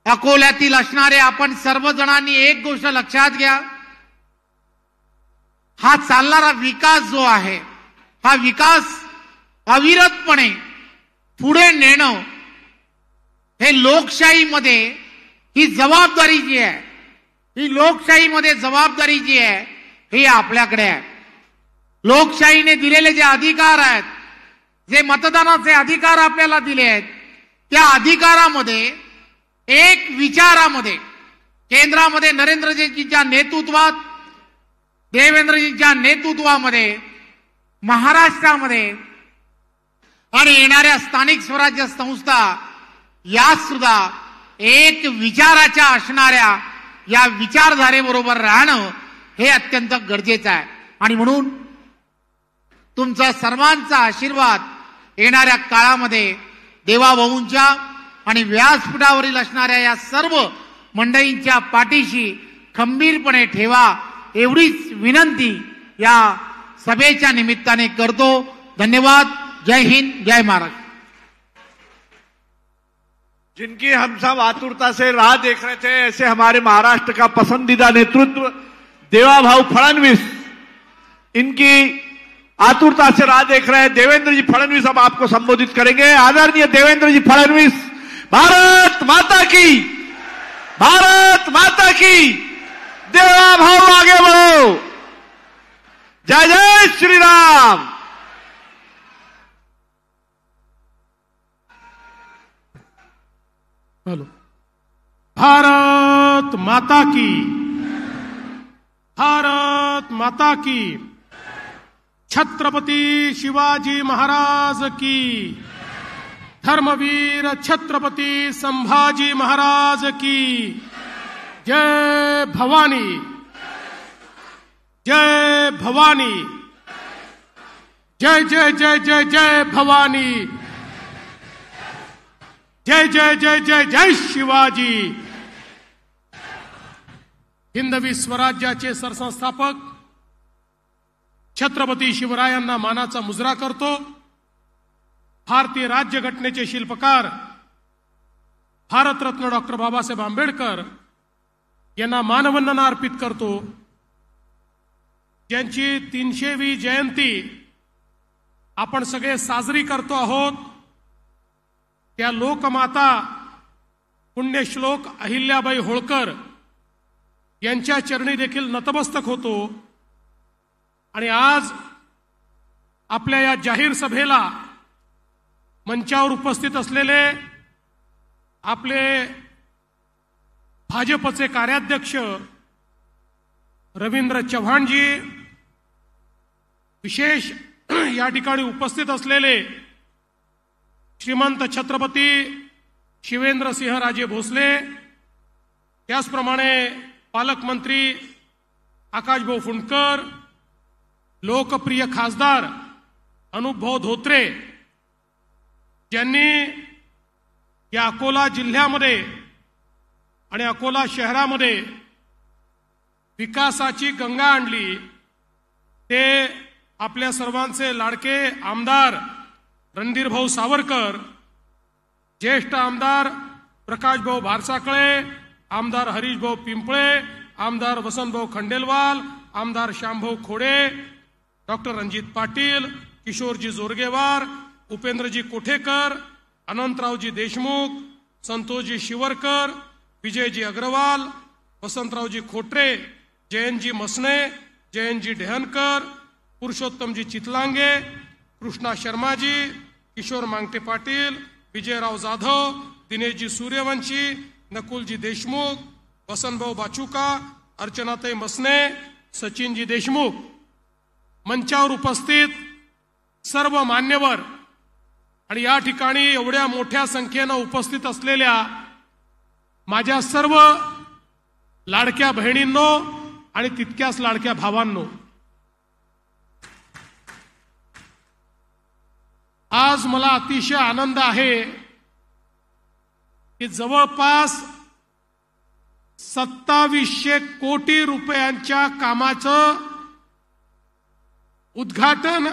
अकोल्यातील असणारे आपण सर्वजणांनी एक गोष्ट लक्षात घ्या, हा चालणारा विकास जो आहे, हा विकास अविरतपणे पुढे नेणं हे लोकशाहीमध्ये ही जबाबदारी जी आहे, ही लोकशाहीमध्ये जबाबदारी जी आहे ही आपल्याकडे आहे. लोकशाहीने दिलेले जे अधिकार आहेत, जे मतदानाचे अधिकार आपल्याला दिले आहेत, त्या अधिकारामध्ये एक विचारामध्ये केंद्रामध्ये नरेंद्रजींच्या नेतृत्वात, देवेंद्रजींच्या नेतृत्वामध्ये महाराष्ट्रामध्ये आणि येणाऱ्या स्थानिक स्वराज्य संस्था या सुद्धा एक विचाराच्या असणाऱ्या या विचारधारेबरोबर राहणं हे अत्यंत गरजेचं आहे. आणि म्हणून तुमचा सर्वांचा आशीर्वाद येणाऱ्या काळामध्ये देवाभाऊंच्या आणि व्यासपीठावरील असणाऱ्या या सर्व मंडळींच्या पाठीशी खंबीरपणे ठेवा, एवढीच विनंती या सभेच्या निमित्ताने करतो. धन्यवाद. जय हिंद, जय महाराष्ट्र.
जिनकी हम सब आतुरता से राह देख रहे थे, ऐसे हमारे महाराष्ट्र का पसंदीदा नेतृत्व देवाभाऊ फडणवीस, इनकी आतुरता से राह देख रहे हैं. देवेंद्र जी फडणवीस अब आपको संबोधित करेंगे. आदरणीय देवेंद्र जी फडणवीस. भारत माता की, भारत माता की. देवाभाऊ आगे बढ़ो. जय जय श्री राम.
हेलो. भारत माता की, भारत माता की. छत्रपति शिवाजी महाराज की. धर्मवीर छत्रपति संभाजी महाराज की. जय भवानी, जय भवानी. जय जय जय जय जय भवानी. जय जय जय जय जय शिवाजी. हिंदवी स्वराज्याचे सरसंस्थापक छत्रपती शिवरायांना मानाचा मुजरा करतो. भारतीय राज्यघटनेचे शिल्पकार भारतरत्न डॉक्टर बाबासाहेब आंबेडकर यांना मानवंदना अर्पित करतो. ज्यांची 300वी जयंती आपण सगळे साजरी करतो आहोत, त्या लोकमाता पुण्यश्लोक अहिल्याबाई होळकर यांच्या चरणी देखील नतमस्तक होतो. आणि आज आपल्या या जाहीर सभेला मंचावर उपस्थित असलेले आपले भाजपचे कार्याध्यक्ष रवींद्र चव्हाणजी, विशेष या ठिकाणी उपस्थित असलेले श्रीमंत छत्रपती शिवेंद्रसिंहराजे भोसले, त्याचप्रमाणे पालकमंत्री आकाशभाऊ फुंडकर, लोकप्रिय खासदार अनुपभाऊ धोत्रे, ज्यांनी या अकोला जिल्ह्यामध्ये आणि अकोला शहरामध्ये विकासाची गंगा आणली, ते आपल्या सर्वांचे लाडके आमदार रणधीरभाऊ सावरकर, ज्येष्ठ आमदार प्रकाशभाऊ भारसाकळे, आमदार हरीशभाऊ पिंपळे, आमदार वसंतभाऊ खंडेलवाल, आमदार श्यामभाऊ खोडे, डॉक्टर रणजित पाटील, किशोरजी जोरगेवार, उपेंद्रजी कोठेकर, अनंतरावजी देशमुख, संतोषजी शिवरकर, विजयजी अग्रवाल, वसंतरावजी खोटरे, जयंतजी मसने, जयंतजी डेहनकर, पुरुषोत्तमजी चितलांगे, कृष्णा शर्माजी, किशोर मांगटे पाटील, विजयराव जाधव, दिनेशजी सूर्यवंशी, नकुलजी देशमुख, वसंतभाऊ बाचुका, अर्चनाताई मसने, सचिनजी देशमुख, मंचावर उपस्थित सर्व मान्यवर आणि या ठिकाणी एवढ्या मोठ्या संख्येनं उपस्थित असलेल्या माझ्या सर्व लाडक्या बहिणींनो आणि तितक्याच लाडक्या भावांनो, आज मला अतिशय आनंद आहे की जवळपास 2700 कोटी रुपयांच्या कामाचं उद्घाटन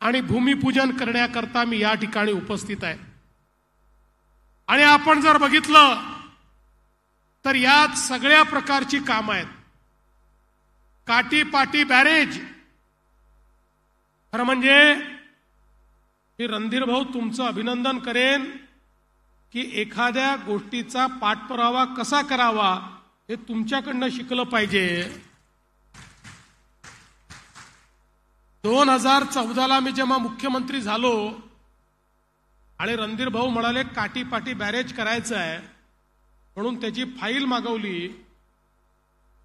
आणि भूमिपूजन करण्याकरता मी या ठिकाणी उपस्थित आहे. आणि आपण जर बघितलं तर यात सगळ्या प्रकारची कामं आहेत. काटीपाटी बॅरेज, खरं म्हणजे मी रणधीर भाऊ तुमचं अभिनंदन करेन की एखाद्या गोष्टीचा पाठपुरावा कसा करावा हे तुमच्याकडनं शिकलं पाहिजे. 2014ला मी जेव्हा मुख्यमंत्री झालो आणि रणधीर भाऊ म्हणाले काटीपाटी बॅरेज करायचं आहे म्हणून त्याची फाईल मागवली,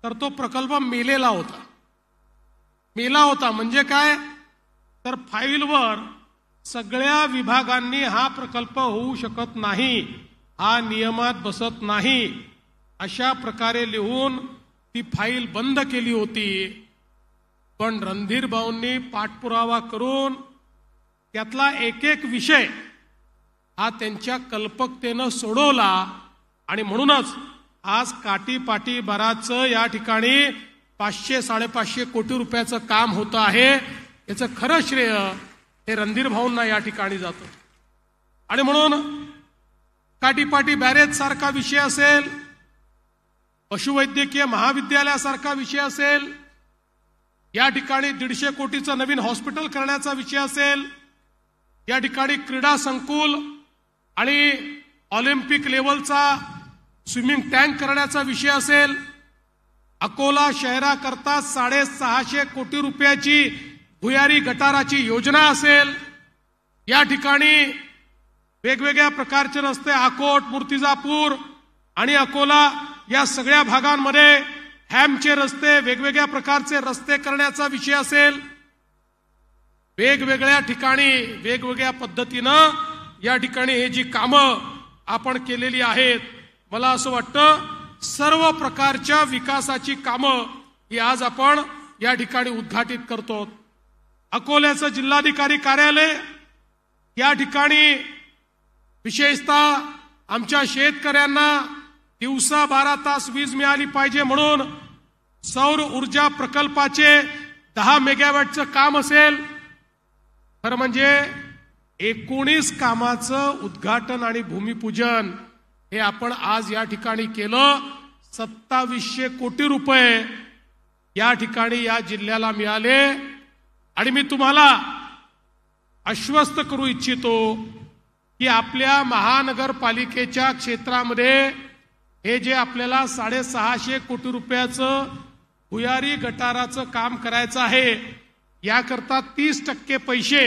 तर तो प्रकल्प मेलेला होता. म्हणजे काय, तर फाईलवर सगळ्या विभागांनी हा प्रकल्प होऊ शकत नाही, हा नियमात बसत नाही, अशा प्रकारे लिहून ती फाईल बंद केली होती. पण रणधीर भाऊंनी पाठपुरावा करून त्यातला एक एक विषय हा त्यांच्या कल्पकतेनं सोडवला आणि म्हणूनच आज काटीपाटी बराचं या ठिकाणी 500-550 कोटी रुपयाचं काम होतं आहे. याचं खरं श्रेय हे रणधीर भाऊंना या ठिकाणी जातं. आणि म्हणून काटीपाटी बॅरेज सारखा विषय असेल, पशुवैद्यकीय महाविद्यालयासारखा विषय असेल, या ठिकाणी 150 कोटीचं नवीन हॉस्पिटल करण्याचा विषय असेल, या ठिकाणी क्रीडा संकुल आणि ऑलिम्पिक लेवलचा स्विमिंग टँक करण्याचा विषय असेल, अकोला शहराकरता 650 कोटी रुपयाची भुयारी गटाराची योजना असेल, या ठिकाणी वेगवेगळ्या प्रकारचे रस्ते अकोट, मूर्तिजापूर आणि अकोला या सगळ्या भागांमध्ये हॅमचे रस्ते, वेगवेगळ्या प्रकारचे रस्ते करण्याचा विषय असेल, वेगवेगळ्या ठिकाणी वेगवेगळ्या पद्धतीनं या ठिकाणी हे जी कामं आपण केलेली आहेत, मला असं वाटतं सर्व प्रकारच्या विकासाची कामं ही आज आपण या ठिकाणी उद्घाटित करतो. अकोल्याचं जिल्हाधिकारी कार्यालय या ठिकाणी विशेषतः आमच्या शेतकऱ्यांना दिवसा 12 तास वीज मिळाली पाहिजे म्हणून सौर ऊर्जा प्रकल्पाचे 10 मेगावॅटचं काम असेल. खरं म्हणजे 19 कामाचं उद्घाटन आणि भूमिपूजन हे आपण आज या ठिकाणी केलं. 2700 कोटी रुपये या ठिकाणी या जिल्ह्याला मिळाले. आणि मी तुम्हाला आश्वस्त करू इच्छितो की आपल्या महानगरपालिकेच्या क्षेत्रामध्ये हे जे आपल्याला 650 कोटी रुपयाचं भुयारी गटाराचं काम करायचं आहे, याकरता 30% पैसे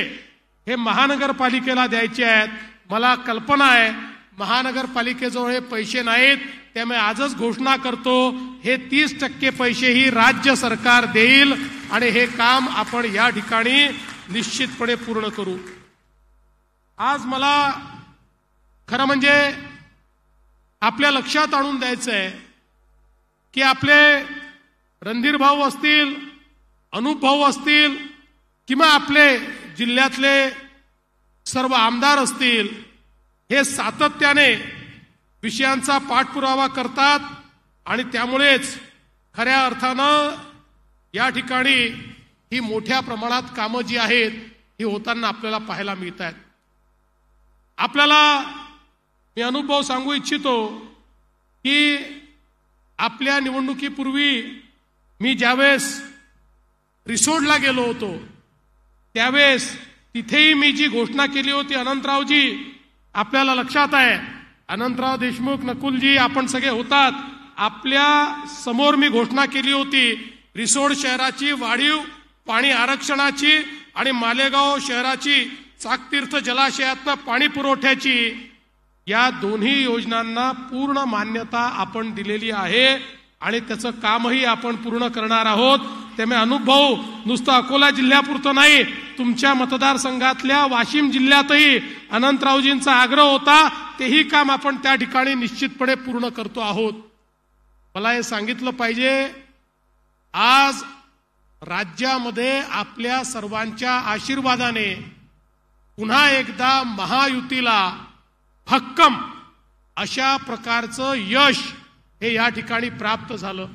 हे महानगरपालिकेला द्यायचे आहेत. मला कल्पना आहे महानगरपालिकेजवळ हे पैसे नाहीत, त्यामुळे आजच घोषणा करतो हे 30% पैसेही राज्य सरकार देईल आणि हे काम आपण या ठिकाणी निश्चितपणे पूर्ण करू. आज मला खरं म्हणजे आपल्या लक्षात आणून द्यायचं आहे की आपले रणधीर भाऊ असतील, अनुप भाऊ असतील किंवा आपले जिल्ह्यातले सर्व आमदार असतील, हे सातत्याने विषयांचा पाठपुरावा करतात आणि त्यामुळेच खऱ्या अर्थानं या ठिकाणी ही मोठ्या प्रमाणात कामं जी आहेत ही होताना आपल्याला पाहायला मिळत आहेत. आपल्याला मी अनुभव सांगू इच्छितो की आपल्या निवडणुकीपूर्वी मी ज्यावेळेस रिसोडला गेलो होतो त्यावेळेस तिथेही मी जी घोषणा केली होती, अनंतरावजी आपल्याला लक्षात आहे, अनंतराव देशमुख, नकुलजी आपण सगळे होतात, आपल्या समोर मी घोषणा केली होती रिसोड शहराची वाढीव पाणी आरक्षणाची आणि मालेगाव शहराची चाकतीर्थ जलाशयातनं पाणी पुरवठ्याची. या दोन्ही योजनांना पूर्ण मान्यता आपण दिलेली आहे आणि त्याचं कामही आपण पूर्ण करणार आहोत. त्यामुळे अनुभव नुसतं अकोला जिल्ह्यापुरतं नाही, तुमच्या मतदारसंघातल्या वाशिम जिल्ह्यातही अनंतरावजींचा आग्रह होता, तेही काम आपण त्या ठिकाणी निश्चितपणे पूर्ण करतो आहोत. मला हे सांगितलं पाहिजे, आज राज्यामध्ये आपल्या सर्वांच्या आशीर्वादाने पुन्हा एकदा महायुतीला भक्कम अशा प्रकारचं यश हे या ठिकाणी प्राप्त झालं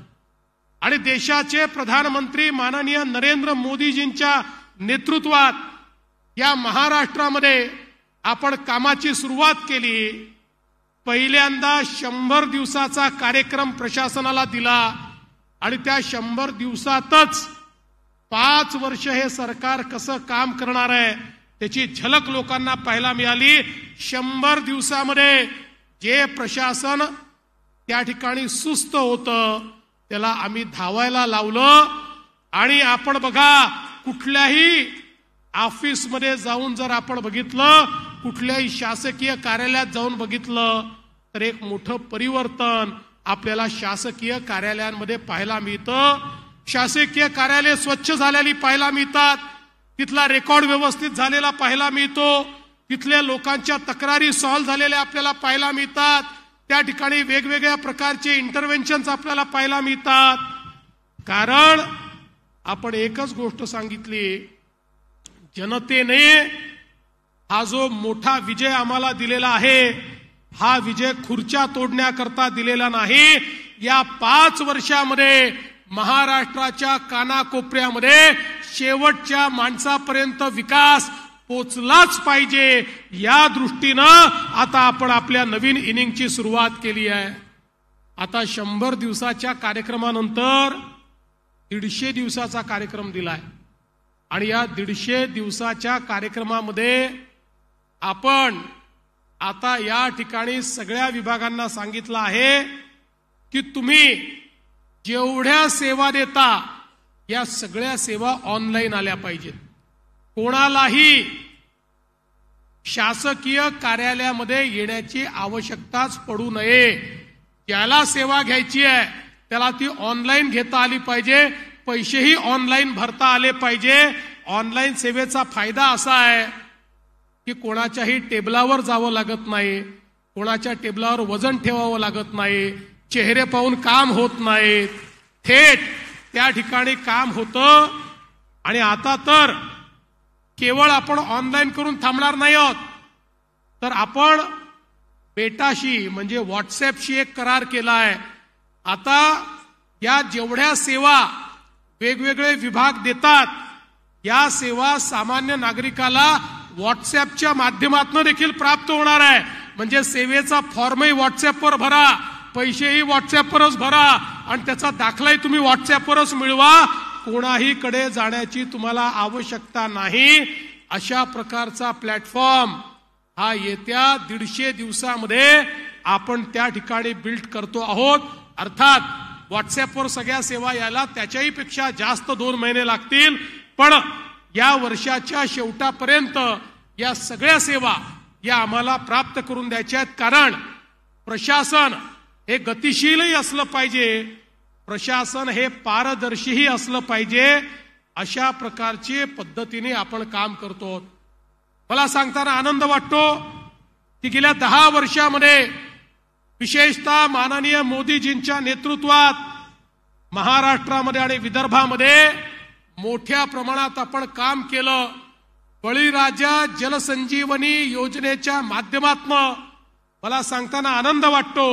आणि देशाचे प्रधानमंत्री माननीय नरेंद्र मोदीजींच्या नेतृत्वात या महाराष्ट्रामध्ये आपण कामाची सुरुवात केली. पहिल्यांदा 100 दिवसाचा कार्यक्रम प्रशासनाला दिला आणि त्या 100 दिवसातच 5 वर्ष हे सरकार कसं काम करणार आहे त्याची झलक लोकांना पाहायला मिळाली. 100 दिवसामध्ये जे प्रशासन त्या ठिकाणी सुस्त होतं त्याला आम्ही धावायला लावलं. आणि आपण बघा, कुठल्याही ऑफिसमध्ये जाऊन जर आपण बघितलं, कुठल्याही शासकीय कार्यालयात जाऊन बघितलं तर एक मोठं परिवर्तन आपल्याला शासकीय कार्यालयांमध्ये पाहायला मिळतं. शासकीय कार्यालय स्वच्छ झालेली पाहायला मिळतात, तिथला रेकॉर्ड व्यवस्थित झालेला पाहायला मिळतो, तिथल्या लोकांच्या तक्रारी सॉल्व्ह झालेल्या आपल्याला पाहायला मिळतात, त्या ठिकाणी वेगवेगळ्या प्रकारचे इंटरव्हेन्शन्स आपल्याला पाहायला मिळतात. कारण आपण एकच गोष्ट सांगितली, जनतेने हा जो मोठा विजय आम्हाला दिलेला आहे हा विजय खुर्च्या तोडण्याकरता दिलेला नाही. या 5 वर्षामध्ये महाराष्ट्राच्या कानाकोपऱ्यामध्ये शेवटच्या माणसापर्यंत विकास पोचलाच पाहिजे, या दृष्टीनं आता आपण आपल्या नवीन इनिंगची सुरुवात केली आहे. आता 100 दिवसाच्या कार्यक्रमानंतर 150 दिवसाचा कार्यक्रम दिलाय आणि या 150 दिवसाच्या कार्यक्रमामध्ये आपण आता या ठिकाणी सगळ्या विभागांना सांगितलं आहे की तुम्ही जेवढ्या सेवा देता या सगळ्या सेवा ऑनलाईन आल्या पाहिजेत. कोणालाही शासकीय कार्यालयामध्ये येण्याची आवश्यकताच पडू नये. ज्याला सेवा घ्यायची आहे त्याला ती ऑनलाईन घेता आली पाहिजे, पैसेही ऑनलाईन भरता आले पाहिजे. ऑनलाईन सेवेचा फायदा असा आहे की कोणाच्याही टेबलावर जावं लागत नाही, कोणाच्या टेबलावर वजन ठेवावं लागत नाही, चेहरे पाहून काम होत नाही, थेट त्या ठिकाणी काम होतं. आणि आता तर केवळ आपण ऑनलाईन करून थांबणार नाही आहोत, तर आपण बेटाशी म्हणजे व्हॉट्सअपशी एक करार केला आहे. आता या जेवढ्या सेवा वेगवेगळे विभाग देतात या सेवा सामान्य नागरिकाला व्हॉट्सअपच्या माध्यमातून देखील प्राप्त होणार आहे. म्हणजे सेवेचा फॉर्मही व्हॉट्सअपवर भरा, पैसेही व्हॉट्सअपवरच भरा आणि त्याचा दाखलाही तुम्ही व्हॉट्सअपवरच मिळवा. कोणाही कडे जाण्याची तुम्हाला आवश्यकता नाही. अशा प्रकारचा प्लॅटफॉर्म हा येत्या 150 दिवसामध्ये आपण त्या ठिकाणी बिल्ड करतो आहोत. अर्थात व्हॉट्सअपवर सगळ्या सेवा यायला त्याच्याही पेक्षा जास्त 2 महिने लागतील, पण या वर्षाच्या शेवटापर्यंत या सगळ्या सेवा या आम्हाला प्राप्त करून द्यायच्या आहेत. कारण प्रशासन हे गतिशीलही असलं पाहिजे, प्रशासन हे पारदर्शीही असलं पाहिजे. अशा प्रकारची पद्धतीने आपण काम करतो. मला सांगताना आनंद वाटतो की गेल्या 10 वर्षामध्ये विशेषतः माननीय मोदीजींच्या नेतृत्वात महाराष्ट्रामध्ये आणि विदर्भामध्ये मोठ्या प्रमाणात आपण काम केलं. बळीराजा जलसंजीवनी योजनेच्या माध्यमातून मला सांगताना आनंद वाटतो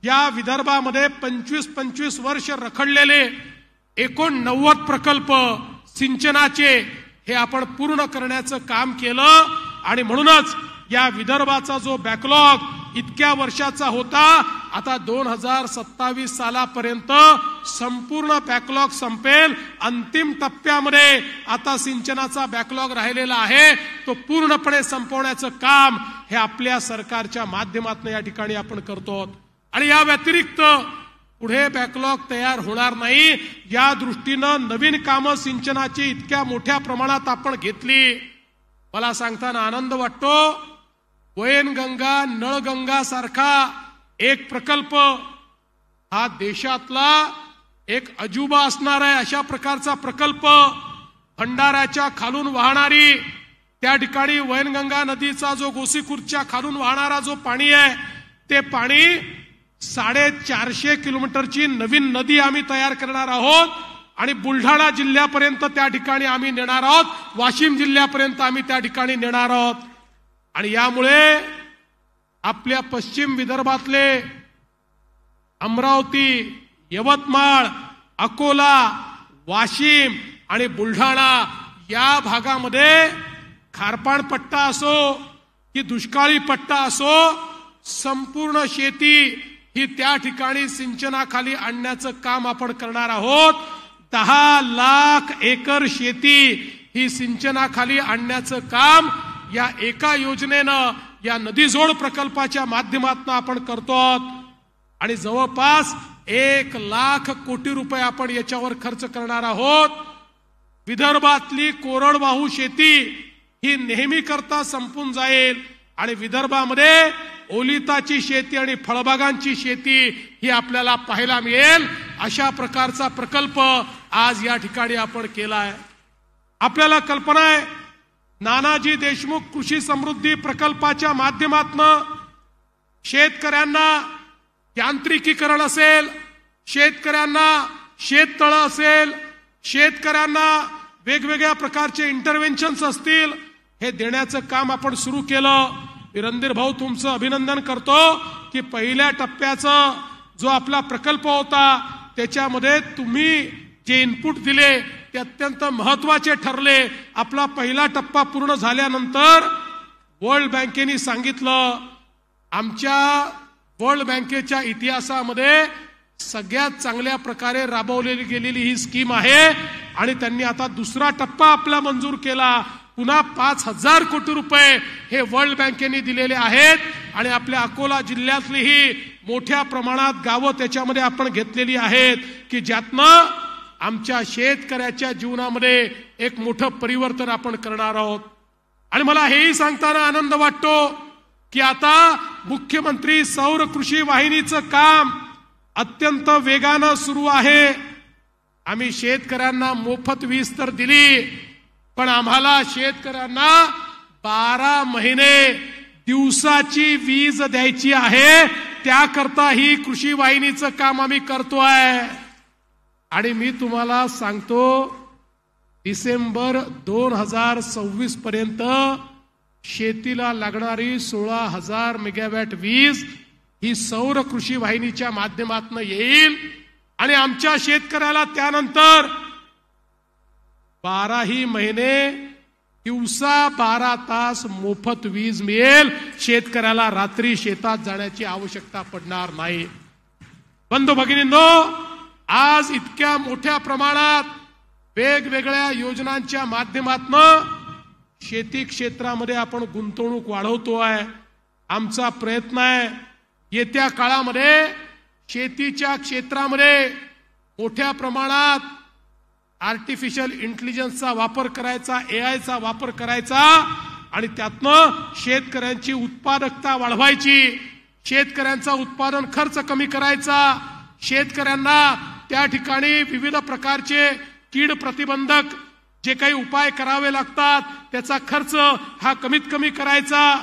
या विदर्भामध्ये 25 वर्ष रखडलेले 89 प्रकल्प सिंचनाचे हे आपण पूर्ण करण्याचं काम केलं. आणि म्हणूनच या विदर्भाचा जो बॅकलॉग इतक्या वर्षाचा होता, आता 2027 सालापर्यंत संपूर्ण बॅकलॉग संपेल. अंतिम टप्प्यामध्ये आता सिंचनाचा बॅकलॉग राहिलेला आहे, तो पूर्णपणे संपवण्याचं काम हे आपल्या सरकारच्या माध्यमातून या ठिकाणी आपण करतो. आणि या व्यतिरिक्त पुढे बॅकलॉग तयार होणार नाही, या दृष्टीनं नवीन कामं सिंचनाची इतक्या मोठ्या प्रमाणात आपण घेतली. मला सांगताना आनंद वाटतो, वैनगंगा नळगंगा सारखा एक प्रकल्प हा देशातला एक अजुबा असणार आहे. अशा प्रकारचा प्रकल्प भंडाऱ्याच्या खालून वाहणारी, त्या ठिकाणी वैनगंगा नदीचा जो गोसीखुर्दच्या खालून वाहणारा जो पाणी आहे, ते पाणी 450 किलोमीटरची नवीन नदी आम्ही तयार करणार आहोत आणि बुलढाणा जिल्ह्यापर्यंत त्या ठिकाणी आम्ही नेणार आहोत, वाशिम जिल्ह्यापर्यंत आम्ही त्या ठिकाणी नेणार आहोत. आणि यामुळे आपल्या पश्चिम विदर्भातले अमरावती, यवतमाळ, अकोला, वाशिम आणि बुलढाणा या भागामध्ये खारपाण पट्टा असो की दुष्काळी पट्टा असो, संपूर्ण शेती ही त्या ठिकाणी सिंचनाखाली आणण्याचं काम आपण करणार आहोत. 10 लाख एकर शेती ही सिंचनाखाली आणण्याचं काम या एका योजनेनं, या नदीजोड प्रकल्पाच्या माध्यमातून आपण करतो. आणि जवळपास 1 लाख कोटी रुपये आपण याच्यावर खर्च करणार आहोत. विदर्भातली कोरडवाहू शेती ही नेहमी करता संपून जाईल आणि विदर्भामध्ये ओलिताची शेती आणि फळबागांची शेती ही आपल्याला पाहायला मिळेल. अशा प्रकारचा प्रकल्प आज या ठिकाणी आपण केलाय. आपल्याला कल्पना आहे, नानाजी देशमुख कृषी समृद्धी प्रकल्पाच्या माध्यमातून शेतकऱ्यांना यांत्रिकीकरण असेल, शेतकऱ्यांना शेततळं असेल, शेतकऱ्यांना वेगवेगळ्या प्रकारचे इंटरव्हेन्शन्स असतील, हे देण्याचं काम आपण सुरू केलं. रणधीर भाऊ, तुमचं अभिनंदन करतो की पहिल्या टप्प्याचा जो आपला प्रकल्प होता त्याच्यामध्ये तुम्ही जे इनपुट दिले ते अत्यंत महत्वाचे ठरले. आपला पहिला टप्पा पूर्ण झाल्यानंतर वर्ल्ड बँकेने सांगितलं आमच्या वर्ल्ड बँकेच्या इतिहासामध्ये सगळ्यात चांगल्या प्रकारे राबवलेली गेलेली ही स्कीम आहे आणि त्यांनी आता दुसरा टप्पा आपला मंजूर केला. पुन्हा 5,000 कोटी रुपये हे वर्ल्ड बँकेने दिलेले आहेत आणि आपल्या अकोला जिल्ह्यातलीही मोठ्या प्रमाणात गावं त्याच्यामध्ये आपण घेतलेली आहेत की ज्यातनं आमच्या शेतकऱ्याच्या जीवनामध्ये एक मोठं परिवर्तन आपण करणार आहोत. आणि मला हेही सांगताना आनंद वाटतो की आता मुख्यमंत्री सौर कृषी वाहिनीचं काम अत्यंत वेगानं सुरू आहे. आम्ही शेतकऱ्यांना मोफत वीज तर दिली, पण आम्हाला शेतकऱ्यांना 12 महिने दिवसाची वीज द्यायची आहे. त्याकरता ही कृषी वाहिनीचं काम आम्ही करतोय. आणि मी तुम्हाला सांगतो डिसेंबर 2026 पर्यंत शेतीला लागणारी 16,000 मेगावॅट वीज ही सौर कृषी वाहिनीच्या माध्यमातून येईल आणि आमच्या शेतकऱ्याला त्यानंतर 12 महिने दिवसा 12 तास मोफत वीज मिळेल. शेतकऱ्याला रात्री शेतात जाण्याची आवश्यकता पडणार नाही. बंधू भगिनींनो, आज इतक्या मोठ्या प्रमाणात वेगवेगळ्या योजनांच्या माध्यमातून शेती क्षेत्रामध्ये आपण गुंतवणूक वाढवतोय. आमचा प्रयत्न आहे येत्या काळामध्ये शेतीच्या क्षेत्रामध्ये मोठ्या प्रमाणात आर्टिफिशियल इंटेलिजन्सचा वापर करायचा, एआयचा वापर करायचा आणि त्यातनं शेतकऱ्यांची उत्पादकता वाढवायची, शेतकऱ्यांचा उत्पादन खर्च कमी करायचा, शेतकऱ्यांना त्या ठिकाणी विविध प्रकारचे कीड प्रतिबंधक जे काही उपाय करावे लागतात त्याचा खर्च हा कमीत कमी करायचा.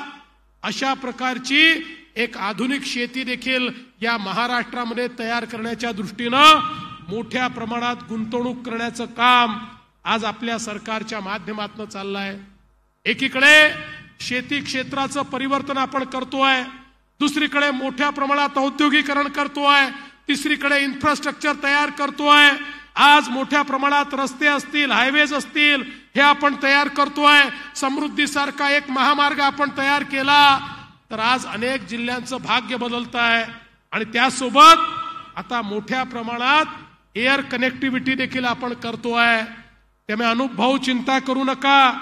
अशा प्रकारची एक आधुनिक शेती देखील या महाराष्ट्रामध्ये तयार करण्याच्या दृष्टीनं मोठ्या प्रमाणात गुंतवणूक करण्याचं काम आज आपल्या सरकारच्या माध्यमातून चाललंय. एकीकडे शेती क्षेत्राचं परिवर्तन आपण करतोय, दुसरीकडे मोठ्या प्रमाणात औद्योगिकरण करतोय, तिसरीकडे इन्फ्रास्ट्रक्चर तयार करतोय. आज मोठ्या प्रमाणात रस्ते असतील, हायवेज असतील, हे आपण तयार करतोय. समृद्धीसारखा एक महामार्ग आपण तयार केला तर आज अनेक जिल्ह्यांचं भाग्य बदलत आहे. आणि त्यासोबत आता मोठ्या प्रमाणात एअर कनेक्टिव्हिटी देखील आपण करतोय. त्यामुळे अनुभव चिंता करू नका.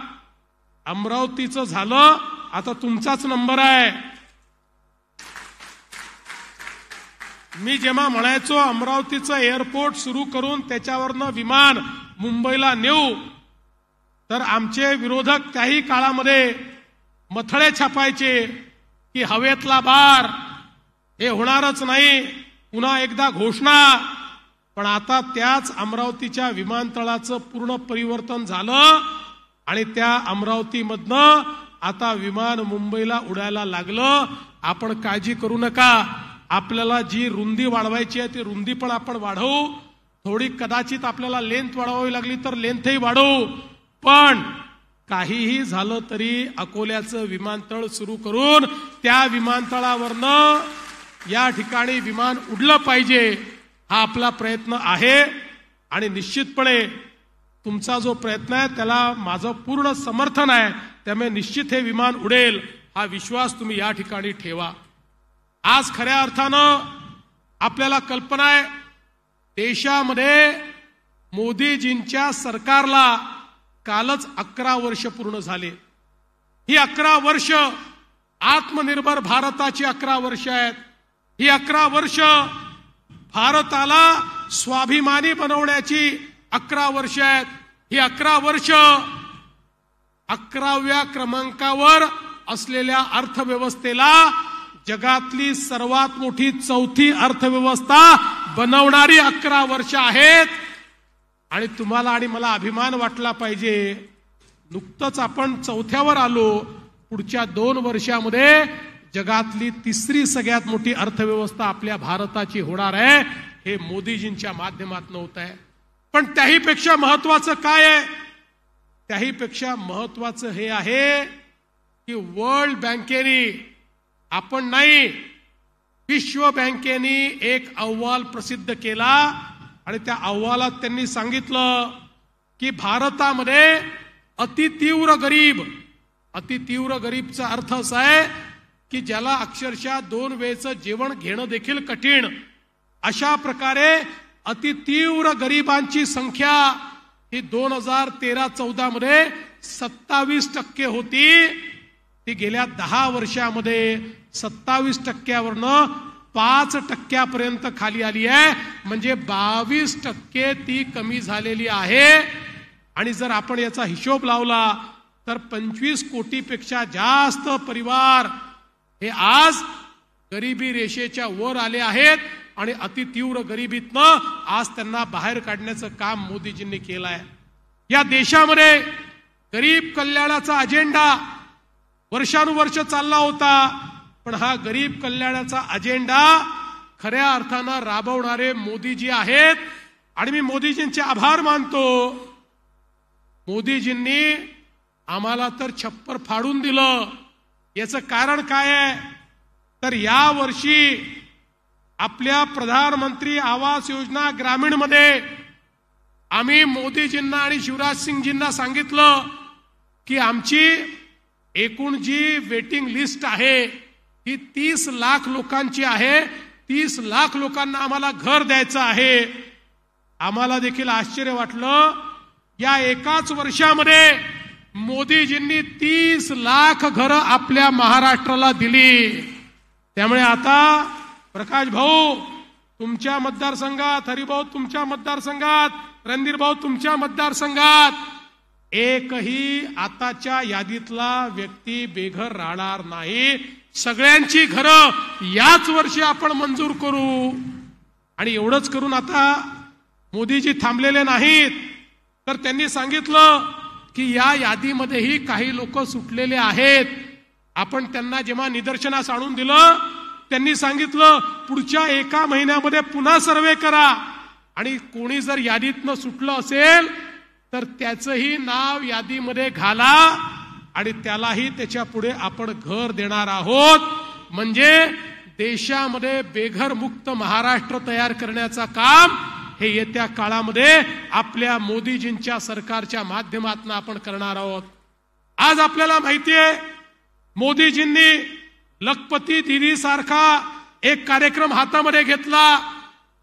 अमरावतीचं झालं, आता तुमचाच नंबर आहे. मी जेव्हा म्हणायचो अमरावतीचं एअरपोर्ट सुरू करून त्याच्यावरनं विमान मुंबईला नेऊ, तर आमचे विरोधक त्याही काळामध्ये मथळे छापायचे की हवेतला बार हे होणारच नाही, पुन्हा एकदा घोषणा. पण आता त्याच अमरावतीच्या विमानतळाचं पूर्ण परिवर्तन झालं आणि त्या अमरावतीमधनं आता विमान मुंबईला उडायला लागलं. आपण काळजी करू नका. आपल्याला जी रुंदी वाढवायची आहे ती रुंदी पण आपण वाढवू. थोडी कदाचित आपल्याला लेंथ वाढवावी लागली तर लेंथही वाढवू. पण काहीही झालं तरी अकोल्याचं विमानतळ सुरू करून त्या विमानतळावरनं या ठिकाणी विमान उडलं पाहिजे, हा आपला प्रयत्न आहे. आणि निश्चितपणे तुमचा जो प्रयत्न आहे त्याला माझं पूर्ण समर्थन आहे. त्यामुळे निश्चित हे विमान उडेल हा विश्वास तुम्ही या ठिकाणी ठेवा. आज खऱ्या अर्थानं आपल्याला कल्पना आहे देशामध्ये मोदीजींच्या सरकारला कालच 11 वर्ष पूर्ण झाले. ही 11 वर्ष आत्मनिर्भर भारताची 11 वर्ष आहेत. ही 11 वर्ष भारताला स्वाभिमानी बनवण्याची 11 वर्ष आहेत. ही 11 वर्ष 11व्या क्रमांकावर असलेल्या अर्थव्यवस्थेला जगातली सर्वात मोठी 4थी अर्थव्यवस्था बनवणारी 11 वर्ष आहेत. आणि तुम्हाला आणि मला अभिमान वाटला पाहिजे. नुकतंच आपण 4थ्यावर आलो. पुढच्या 2 वर्षामध्ये जगातली 3री सगळ्यात मोठी अर्थव्यवस्था आपल्या भारताची होणार आहे. हे मोदीजींच्या माध्यमातून होत आहे. पण त्याहीपेक्षा महत्वाचं काय आहे? त्याहीपेक्षा महत्वाचं हे आहे की वर्ल्ड बँकेने, आपण नाही, विश्व बँकेने एक अहवाल प्रसिद्ध केला आणि त्या अहवालात त्यांनी सांगितलं की भारतामध्ये अतितीव्र गरीबचा अर्थ असा आहे की ज्याला अक्षरशः 2 वेळचं जेवण घेणं देखील कठीण, अशा प्रकारे अतितीव्र गरिबांची संख्या ही 2013-14 मध्ये 27% होती. ती गेल्या 10 वर्षामध्ये 27%वरनं 5% खाली आली आहे. म्हणजे 22% ती कमी झालेली आहे. आणि जर आपण याचा हिशोब लावला तर 25 कोटीपेक्षा जास्त परिवार हे आज गरिबी रेषेच्या वर आले आहेत आणि अतितीव्र गरिबीतनं आज त्यांना बाहेर काढण्याचं काम मोदीजींनी केलं आहे. या देशामध्ये गरीब कल्याणाचा अजेंडा वर्षानुवर्ष चालला होता, पण हा गरीब कल्याणाचा अजेंडा खऱ्या अर्थानं राबवणारे मोदीजी आहेत. आणि मी मोदीजींचे आभार मानतो. मोदीजींनी आम्हाला तर छप्पर फाडून दिलं. याचं कारण काय आहे तर या वर्षी आपल्या प्रधानमंत्री आवास योजना ग्रामीण मध्ये आम्ही मोदीजींना आणि शिवराज सिंगजींना सांगितलं की आमची एकूण जी वेटिंग लिस्ट आहे ही 30 लाख लोकांची आहे. 30 लाख लोकांना आम्हाला घर द्यायचं आहे. आम्हाला देखील आश्चर्य वाटलं. या एकाच वर्षामध्ये मोदीजींनी 30 लाख घरं आपल्या महाराष्ट्राला दिली. त्यामुळे आता प्रकाश भाऊ तुमच्या मतदारसंघात, हरिभाऊ तुमच्या मतदारसंघात, रणधीर भाऊ तुमच्या मतदारसंघात एकही आताच्या यादीतला व्यक्ती बेघर राहणार नाही. सगळ्यांची घरं याच वर्षी आपण मंजूर करू. आणि एवढंच करून आता मोदीजी थांबलेले नाहीत, तर त्यांनी सांगितलं की या यादीमध्येही काही लोक सुटलेले आहेत. आपण त्यांना जेव्हा निदर्शनास आणून दिलं त्यांनी सांगितलं पुढच्या 1 महिन्यामध्ये पुन्हा सर्वे करा आणि कोणी जर यादीतनं सुटलं असेल तर त्याचंही नाव यादीमध्ये घाला आणि त्यालाही त्याच्या पुढे आपण घर देणार आहोत. म्हणजे देशामध्ये बेघर मुक्त महाराष्ट्र तयार करण्याचं काम हे येत्या काळामध्ये आपल्या मोदीजींच्या सरकारच्या माध्यमातून आपण करणार आहोत. आज आपल्याला माहिती आहे मोदीजींनी लखपती दीदी सारखा एक कार्यक्रम हातामध्ये घेतला.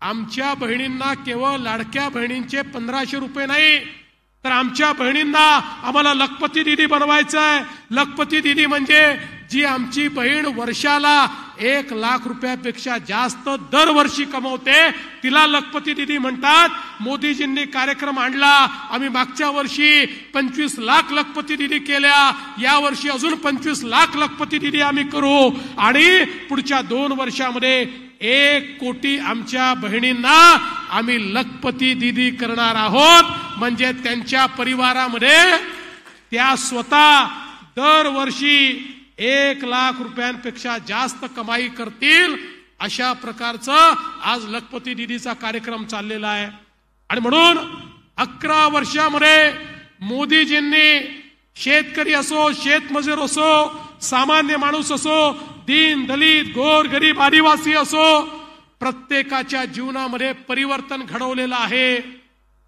आमच्या बहिणींना केवळ लाडक्या बहिणींचे 1500 रुपये नाही तर आमच्या बहिणींना आम्हाला लखपती दीदी बनवायचं आहे. लखपती दीदी म्हणजे जी आमची बहीण वर्षाला 1 लाख रुपयापेक्षा जास्त दरवर्षी कमवते तिला लखपती दीदी म्हणतात. मोदीजींनी कार्यक्रम आणला. आम्ही मागच्या वर्षी 25 लाख लखपती दीदी केल्या. या वर्षी अजून 25 लाख लखपती दीदी आम्ही करू आणि पुढच्या 2 वर्षामध्ये 1 कोटी आमच्या बहिणींना आम्ही लखपती दीदी करणार आहोत. म्हणजे त्यांच्या परिवारामध्ये त्या स्वतः दरवर्षी 1 लाख रुपयांपेक्षा जास्त कमाई करतील. अशा प्रकारचं आज लखपती दीदीचा कार्यक्रम चाललेला आहे. आणि म्हणून 11 वर्षामध्ये मोदीजींनी शेतकरी असो, शेतमजूर असो, सामान्य माणूस असो, दीन दलित गोर गरीब आदिवासी असो, प्रत्येकाच्या जीवनामध्ये परिवर्तन घडवलेलं आहे.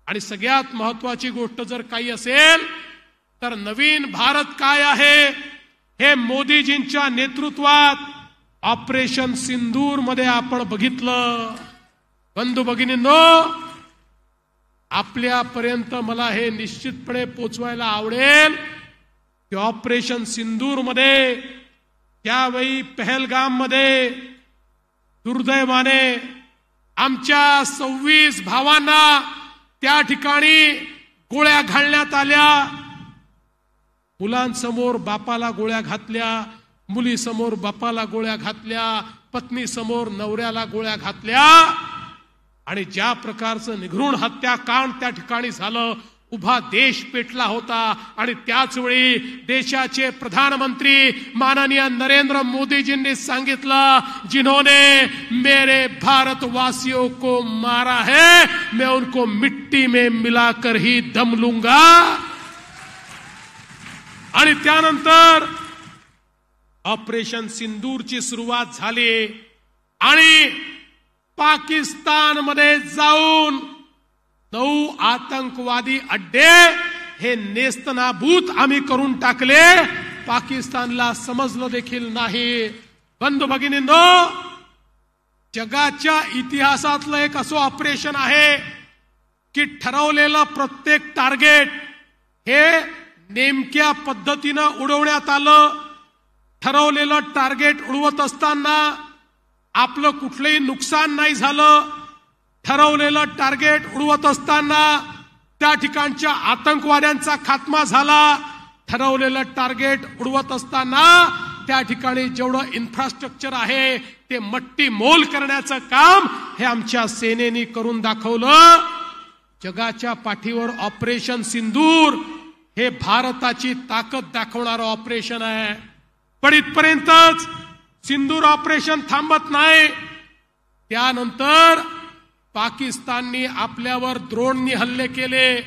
आणि सगळ्यात महत्वाची गोष्ट जर काही असेल तर नवीन भारत काय आहे हे मोदीजींच्या नेतृत्वात ऑपरेशन सिंदूर मध्ये आपण बघितलं. बंधू भगिनींनो, आपल्यापर्यंत मला हे निश्चितपणे पोचवायला आवडेल की ऑपरेशन सिंदूर मध्ये त्यावेळी पहलगाम मध्ये दुर्दैवाने आमच्या 26 भावांना त्या ठिकाणी गोळ्या घालण्यात आल्या. मुलांसमोर बापाला गोळ्या घातल्या, मुलीसमोर बापाला गोळ्या घातल्या, पत्नी समोर नवऱ्याला गोळ्या घातल्या. आणि ज्या प्रकारचं निघृण हत्याकांड त्या ठिकाणी झालं, उभा देश पेटला होता. आणि त्याच वेळी देशाचे प्रधानमंत्री माननीय नरेंद्र मोदीजींनी सांगितलं, जिन्होंने मेरे भारतवासियों को मारा है मैं उनको मिट्टी में मिलाकर ही दम लूंगा. आणि त्यानंतर ऑपरेशन सिंदूरची सुरुवात झाली आणि पाकिस्तानमध्ये जाऊन 9 आतंकवादी अड्डे हे नेस्तनाबूत आम्ही करून टाकले. पाकिस्तानला समजलं देखील नाही. बंधू भगिनींनो, जगाच्या इतिहासातलं एक असं ऑपरेशन आहे की ठरवलेलं प्रत्येक टार्गेट हे नेमक्या पद्धतीनं उडवण्यात आलं. ठरवलेलं टार्गेट उडवत असताना आपलं कुठलंही नुकसान नाही झालं. ठरवलेलं टार्गेट उडवत असताना त्या ठिकाणच्या आतंकवाद्यांचा खात्मा झाला. ठरवलेलं टार्गेट उडवत असताना त्या ठिकाणी जेवढं इन्फ्रास्ट्रक्चर आहे ते मट्टी मोल करण्याचं काम हे आमच्या सेनेने करून दाखवलं. जगाच्या पाठीवर ऑपरेशन सिंदूर हे भारताची ताकद दाखवणारं ऑपरेशन आहे. पण इथपर्यंतच सिंदूर ऑपरेशन थांबत नाही. त्यानंतर पाकिस्ताननी आपल्यावर ड्रोननी हल्ले केले,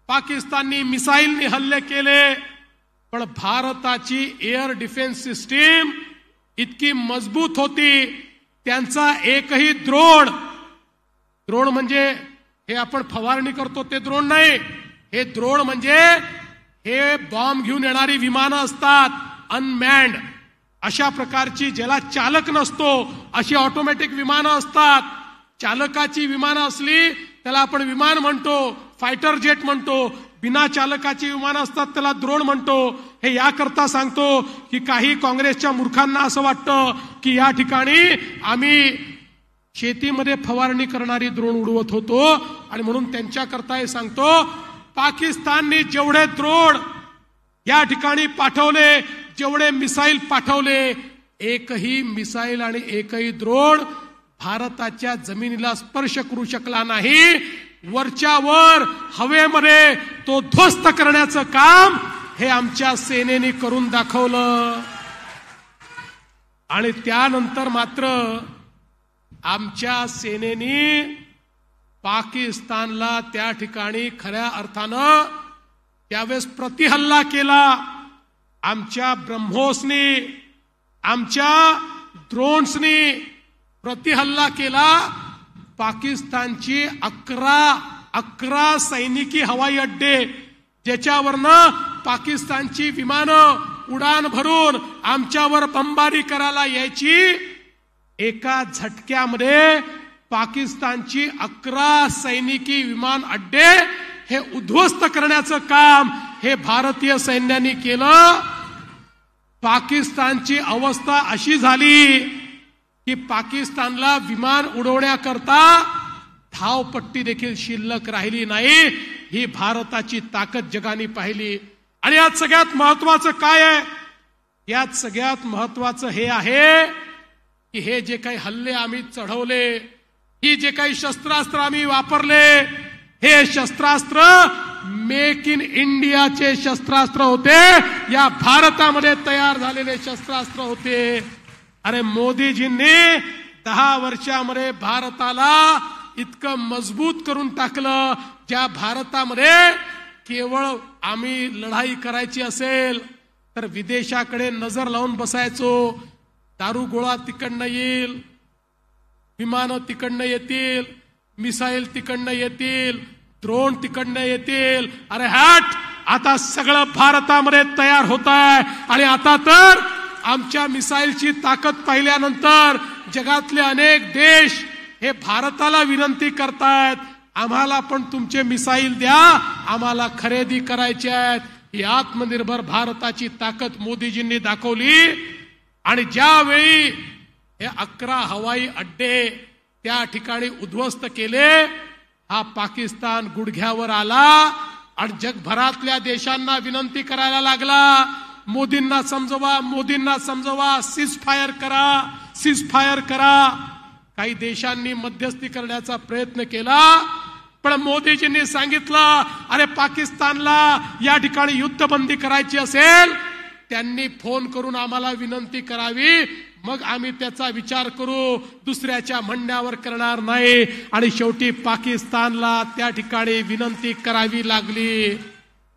पाकिस्ताननी मिसाईलनी हल्ले केले. पण भारताची एअर डिफेन्स सिस्टीम इतकी मजबूत होती, त्यांचा एकही ड्रोन म्हणजे हे आपण फवारणी करतो ते ड्रोन नाही. हे ड्रोन म्हणजे हे बॉम्ब घेऊन येणारी विमानं असतात, अनमॅन्ड अशा प्रकारची, ज्याला चालक नसतो अशी ऑटोमॅटिक विमानं असतात. चालकाची विमानं असली त्याला आपण विमान म्हणतो, फायटर जेट म्हणतो. बिना चालकाची विमानं असतात त्याला ड्रोन म्हणतो. हे याकरता सांगतो की काही काँग्रेसच्या मूर्खांना असं वाटतं की या ठिकाणी आम्ही शेतीमध्ये फवारणी करणारी ड्रोन उडवत होतो आणि म्हणून त्यांच्याकरता हे सांगतो. पाकिस्तानने जेवढे ड्रोन या ठिकाणी पाठवले, जेवढे मिसाईल पाठवले, एकही मिसाईल आणि एकही ड्रोन भारताच्या जमिनीला स्पर्श करू शकला नाही. वरच्या वर हवेमध्ये तो ध्वस्त करण्याचं काम हे आमच्या सेनेने करून दाखवलं. आणि त्यानंतर मात्र आमच्या सेनेने पाकिस्तानला त्या ठिकाणी खऱ्या अर्थानं त्यावेळेस प्रतिहल्ला केला. आमच्या ब्रह्मोसनी, आमच्या ड्रोन्सनी प्रतिहल्ला केला. पाकिस्तानची 11 सैनिकी हवाई अड्डे ज्याच्यावरनं पाकिस्तानची विमानं उडान भरून आमच्यावर बंबारी करायला यायची, एका झटक्यामध्ये पाकिस्तानची 11 सैनिकी विमान अड्डे हे उद्ध्वस्त करण्याचं काम हे भारतीय सैन्याने केलं. पाकिस्तानची अवस्था अशी झाली की पाकिस्तानला विमान उडवण्याकरता धावपट्टी देखील शिल्लक राहिली नाही. ही भारताची ताकद जगाने पाहिली. आणि यात सगळ्यात महत्वाचं काय आहे? यात सगळ्यात महत्वाचं हे आहे की हे जे काही हल्ले आम्ही चढवले, ही जे काही शस्त्रास्त्र आम्ही वापरले, हे शस्त्रास्त्र मेक इन इंडियाचे शस्त्रास्त्र होते. या भारतामध्ये तयार झालेले शस्त्रास्त्र होते. अरे मोदीजींनी 10 वर्षामध्ये भारताला इतकं मजबूत करून टाकलं, ज्या भारतामध्ये केवळ आम्ही लढाई करायची असेल तर विदेशाकडे नजर लावून बसायचो. दारूगोळा तिकडनं येईल, विमानं तिकडनं येतील, मिसाईल तिकडनं येतील, ड्रोन तिकडनं येतील. अरे हट, आता सगळं भारतामध्ये तयार होत आहे. आणि आता तर आमच्या मिसाईलची ताकद पाहिल्यानंतर जगातले अनेक देश हे भारताला विनंती करतायत, आम्हाला पण तुमचे मिसाईल द्या, आम्हाला खरेदी करायचे आहेत. ही आत्मनिर्भर भारताची ताकद मोदीजींनी दाखवली. आणि ज्यावेळी हे 11 हवाई अड्डे त्या ठिकाणी उद्ध्वस्त केले, हा पाकिस्तान गुडघ्यावर आला आणि जगभरातल्या देशांना विनंती करायला लागला, मोदींना समजवा, मोदींना समजवा, सीज फायर करा, सीज फायर करा. काही देशांनी मध्यस्थी करण्याचा प्रयत्न केला, पण मोदीजींनी सांगितलं अरे पाकिस्तानला या ठिकाणी युद्धबंदी करायची असेल, त्यांनी फोन करून आम्हाला विनंती करावी, मग आम्ही त्याचा विचार करू, दुसऱ्याच्या म्हणण्यावर करणार नाही. आणि शेवटी पाकिस्तानला त्या ठिकाणी विनंती करावी लागली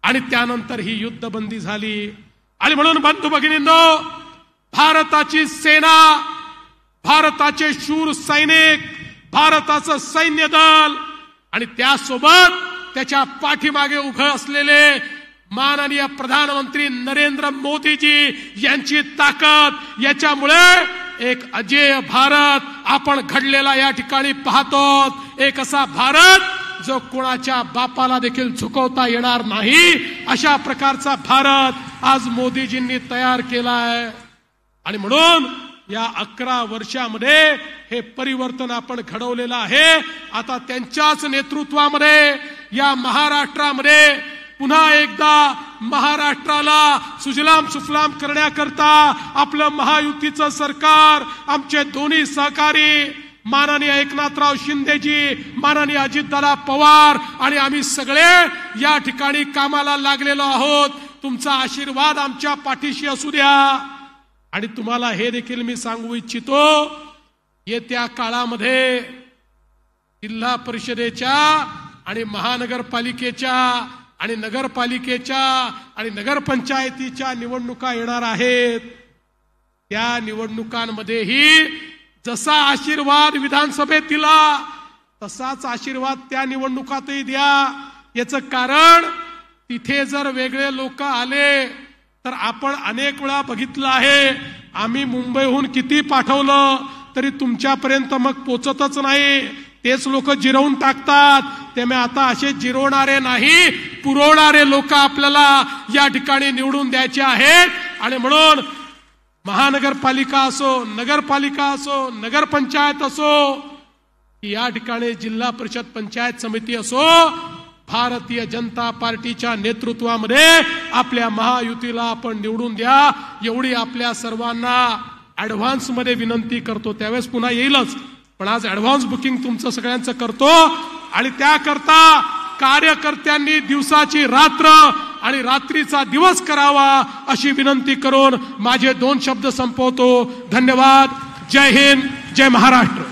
आणि त्यानंतर ही युद्धबंदी झाली. आणि म्हणून बंधू भगिनींनो, भारताची सेना, भारताचे शूर सैनिक, भारताचं सैन्य दल आणि त्यासोबत त्याच्या पाठीमागे उभे असलेले माननीय प्रधानमंत्री नरेंद्र मोदीजी यांची ताकद, याच्यामुळे एक अजेय भारत आपण घडलेला या ठिकाणी पाहतो. एक असा भारत जो कोणाच्या बापाला देखील झुकवता येणार नाही, अशा प्रकारचा भारत आज मोदीजींनी तयार केला आहे. आणि म्हणून या 11 वर्षामध्ये हे परिवर्तन आपण घडवलेलं आहे. आता त्यांच्याच नेतृत्वामध्ये या महाराष्ट्रामध्ये पुन्हा एकदा महाराष्ट्राला सुजलाम सुफलाम करण्याकरता आपलं महायुतीचं सरकार, आमचे दोन्ही सहकारी माननीय एकनाथराव शिंदेजी, माननीय अजितदादा पवार आणि आम्ही सगळे या ठिकाणी कामाला लागलेलो आहोत. तुमचा आशीर्वाद आमच्या पाठीशी असू द्या. आणि तुम्हाला हे देखील मी सांगू इच्छितो, येत्या काळामध्ये जिल्हा परिषदेच्या आणि महानगरपालिकेच्या आणि नगरपालिकेच्या आणि नगरपंचायतीच्या निवडणुका येणार आहेत. त्या निवडणुकांमध्येही जसा आशीर्वाद विधानसभेत दिला तसाच आशीर्वाद त्या निवडणुकातही द्या. याचं कारण तिथे जर वेगळे लोक आले तर आपण अनेक वेळा बघितलं आहे, आम्ही मुंबईहून किती पाठवलं तरी तुमच्यापर्यंत मग पोचतच नाही. तेच लोक जिरवून टाकतात. त्यामुळे आता असे जिरवणारे नाही, पुरवणारे लोक आपल्याला या ठिकाणी निवडून द्यायचे आहेत. आणि म्हणून महानगरपालिका असो, नगरपालिका असो, नगरपंचायत असो, या ठिकाणी जिल्हा परिषद पंचायत समिती असो, भारतीय जनता पार्टीच्या नेतृत्वामध्ये आपल्या महायुतीला आपण निवडून द्या, एवढी आपल्या सर्वांना ऍडव्हान्स मध्ये विनंती करतो. त्यावेळेस पुन्हा येईलच, पण आज ऍडव्हान्स बुकिंग तुमचं सगळ्यांचं करतो. आणि त्याकरता कार्यकर्त्यांनी दिवसाची रात्र आणि रात्रीचा दिवस करावा अशी विनंती करून माझे 2 शब्द संपवतो. धन्यवाद. जय हिंद, जय महाराष्ट्र.